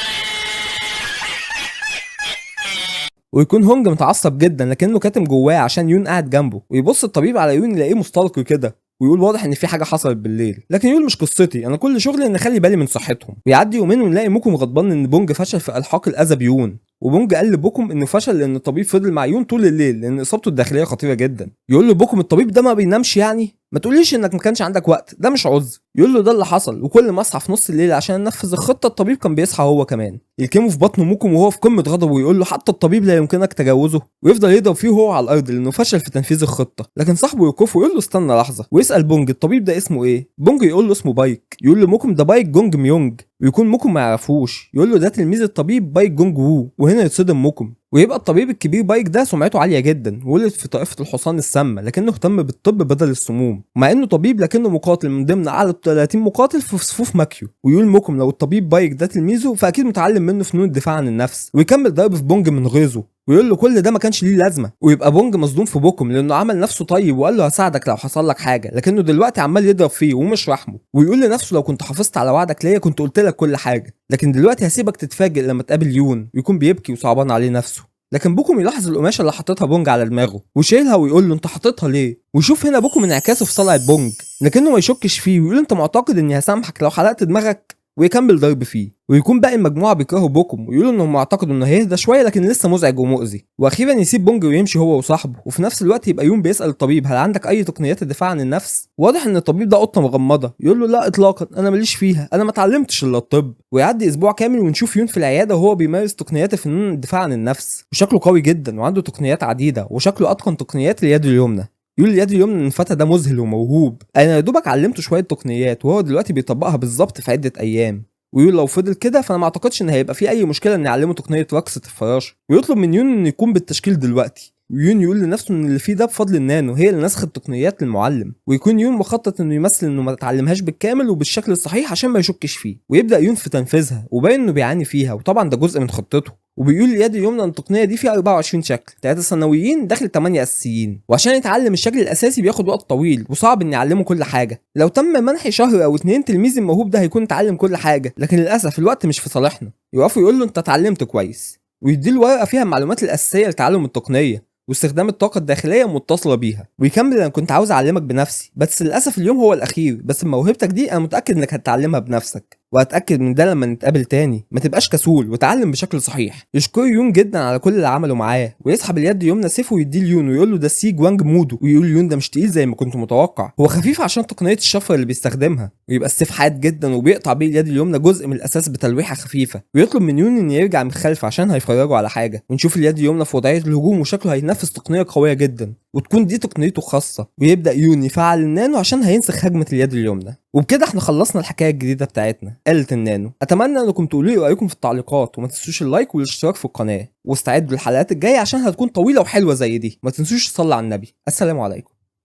ويكون هونج متعصب جدا لكنه كاتم جواه عشان يون قاعد جنبه، ويبص الطبيب على يون يلاقيه مستلقي كده، ويقول واضح ان في حاجه حصلت بالليل. لكن يقول مش قصتي، انا كل شغلي ان اخلي بالي من صحتهم. ويعدي يومين ونلاقي موكم غضبان ان بونج فشل في الحاق الاذى بيون، وبونج قال لبوكم انه فشل لان الطبيب فضل مع يون طول الليل لان اصابته الداخليه خطيره جدا. يقول له بوكم الطبيب ده ما بينامش يعني؟ ما تقوليش انك ما كانش عندك وقت، ده مش عذر. يقول له ده اللي حصل، وكل ما اصحى في نص الليل عشان انفذ الخطه الطبيب كان بيصحى هو كمان. يلكمه في بطنه موكم وهو في قمه غضبه ويقول له حتى الطبيب لا يمكنك تجاوزه، ويفضل يضرب فيه وهو على الارض لانه فشل في تنفيذ الخطه. لكن صاحبه يوقفه ويقول له استنى لحظه، ويسال بونج الطبيب ده اسمه ايه. بونج يقول له اسمه بايك. يقول له موكم ده بايك جونج ميونج، ويكون موكم ما يعرفوش. يقول له ده تلميذ الطبيب بايك جونج وو. وهنا يتصدم موكم، ويبقى الطبيب الكبير بايك ده سمعته عاليه جدا، ولد في طائفه الحصان السامه لكنه اهتم بالطب بدل السموم، مع انه طبيب لكنه مقاتل من ضمن اعلى 30 مقاتل في صفوف ماكيو. ويقول موكم لو الطبيب بايك ده تلميذه فاكيد متعلم منه فنون الدفاع عن النفس، ويكمل ضرب في بونج من غيظه، ويقول له كل ده ما كانش ليه لازمه. ويبقى بونج مصدوم في بوكم لانه عمل نفسه طيب وقال له هساعدك لو حصل لك حاجه، لكنه دلوقتي عمال يضرب فيه ومش رحمه. ويقول لنفسه لو كنت حافظت على وعدك ليا كنت قلت لك كل حاجه، لكن دلوقتي هسيبك تتفاجئ لما تقابل يون ويكون بيبكي وصعبان عليه نفسه. لكن بوكم يلاحظ القماشه اللي حاططها بونج على دماغه وشايلها، ويقول له انت حاططها ليه؟ ويشوف هنا بوكم انعكاسه في صلعه بونج لكنه ما يشكش فيه، ويقول انت معتقد اني هسامحك لو حلقت دماغك؟ ويكمل ضرب فيه. ويكون باقي المجموعه بيكرهوا بوكم ويقولوا انهم معتقدوا انه هيهدى شويه لكن لسه مزعج ومؤذي. واخيرا يسيب بونج ويمشي هو وصاحبه، وفي نفس الوقت يبقى يون بيسال الطبيب هل عندك اي تقنيات الدفاع عن النفس؟ واضح ان الطبيب ده قطه مغمضه. يقول له لا اطلاقا، انا ماليش فيها، انا ما اتعلمتش الا الطب. ويعدي اسبوع كامل ونشوف يون في العياده وهو بيمارس تقنيات فنون الدفاع عن النفس، وشكله قوي جدا وعنده تقنيات عديده، وشكله اتقن تقنيات اليد اليمنى. يقول اليد اليمنى ان الفتى ده مذهل وموهوب، انا يا دوبك علمته شويه تقنيات وهو دلوقتي بيطبقها بالظبط في عده ايام. ويقول لو فضل كده فانا ما اعتقدش ان هيبقى في اي مشكله ان يعلمه تقنيه رقصه الفراشه. ويطلب من يون انه يكون بالتشكيل دلوقتي، ويون يقول لنفسه ان اللي فيه ده بفضل النانو هي اللي نسخت تقنيات للمعلم، ويكون يون مخطط انه يمثل انه ما اتعلمهاش بالكامل وبالشكل الصحيح عشان ما يشكش فيه، ويبدا يون في تنفيذها وباين انه بيعاني فيها، وطبعا ده جزء من خطته. وبيقول اليد اليمنى ان التقنيه دي فيها 24 شكل، 3 ثانويين داخل 8 اساسيين، وعشان يتعلم الشكل الاساسي بياخد وقت طويل وصعب ان يعلمه كل حاجه. لو تم منح شهر او 2 تلميذ الموهوب ده هيكون اتعلم كل حاجه، لكن للاسف الوقت مش في صالحنا. يوقفوا يقول له انت اتعلمت كويس، ويديله ورقه فيها المعلومات الاساسيه لتعلم التقنيه واستخدام الطاقة الداخلية المتصلة بيها. ويكمل انا كنت عاوز اعلمك بنفسي، بس للاسف اليوم هو الاخير، بس بموهبتك دي انا متأكد انك هتتعلمها بنفسك، وهتأكد من ده لما نتقابل تاني. ما تبقاش كسول وتعلم بشكل صحيح. يشكر يون جدا على كل اللي عمله معاه، ويسحب اليد اليمنى سيفه ويديه ليون ويقول له ده سي جوانج مودو. ويقول يون ده مش تقيل زي ما كنت متوقع، هو خفيف عشان تقنية الشفر اللي بيستخدمها. ويبقى السيف حاد جدا وبيقطع بيه اليد اليمنى جزء من الاساس بتلويحة خفيفة، ويطلب من يون ان يرجع من الخلف عشان هيفرجوا على حاجة. ونشوف اليد اليمنى في وضعية الهجوم وشكله هينفذ تقنية قوية جدا وتكون دي تقنيته الخاصة، ويبدأ يون يفعل النانو عشان هينسخ هجمة اليد اليمنى. وبكده احنا خلصنا الحكايه الجديده بتاعتنا آلة النانو. اتمنى انكم تقولوا لي رايكم في التعليقات، وما تنسوش اللايك والاشتراك في القناه، واستعدوا للحلقات الجايه عشان هتكون طويله وحلوه زي دي. ما تنسوش تصلوا على النبي. السلام عليكم.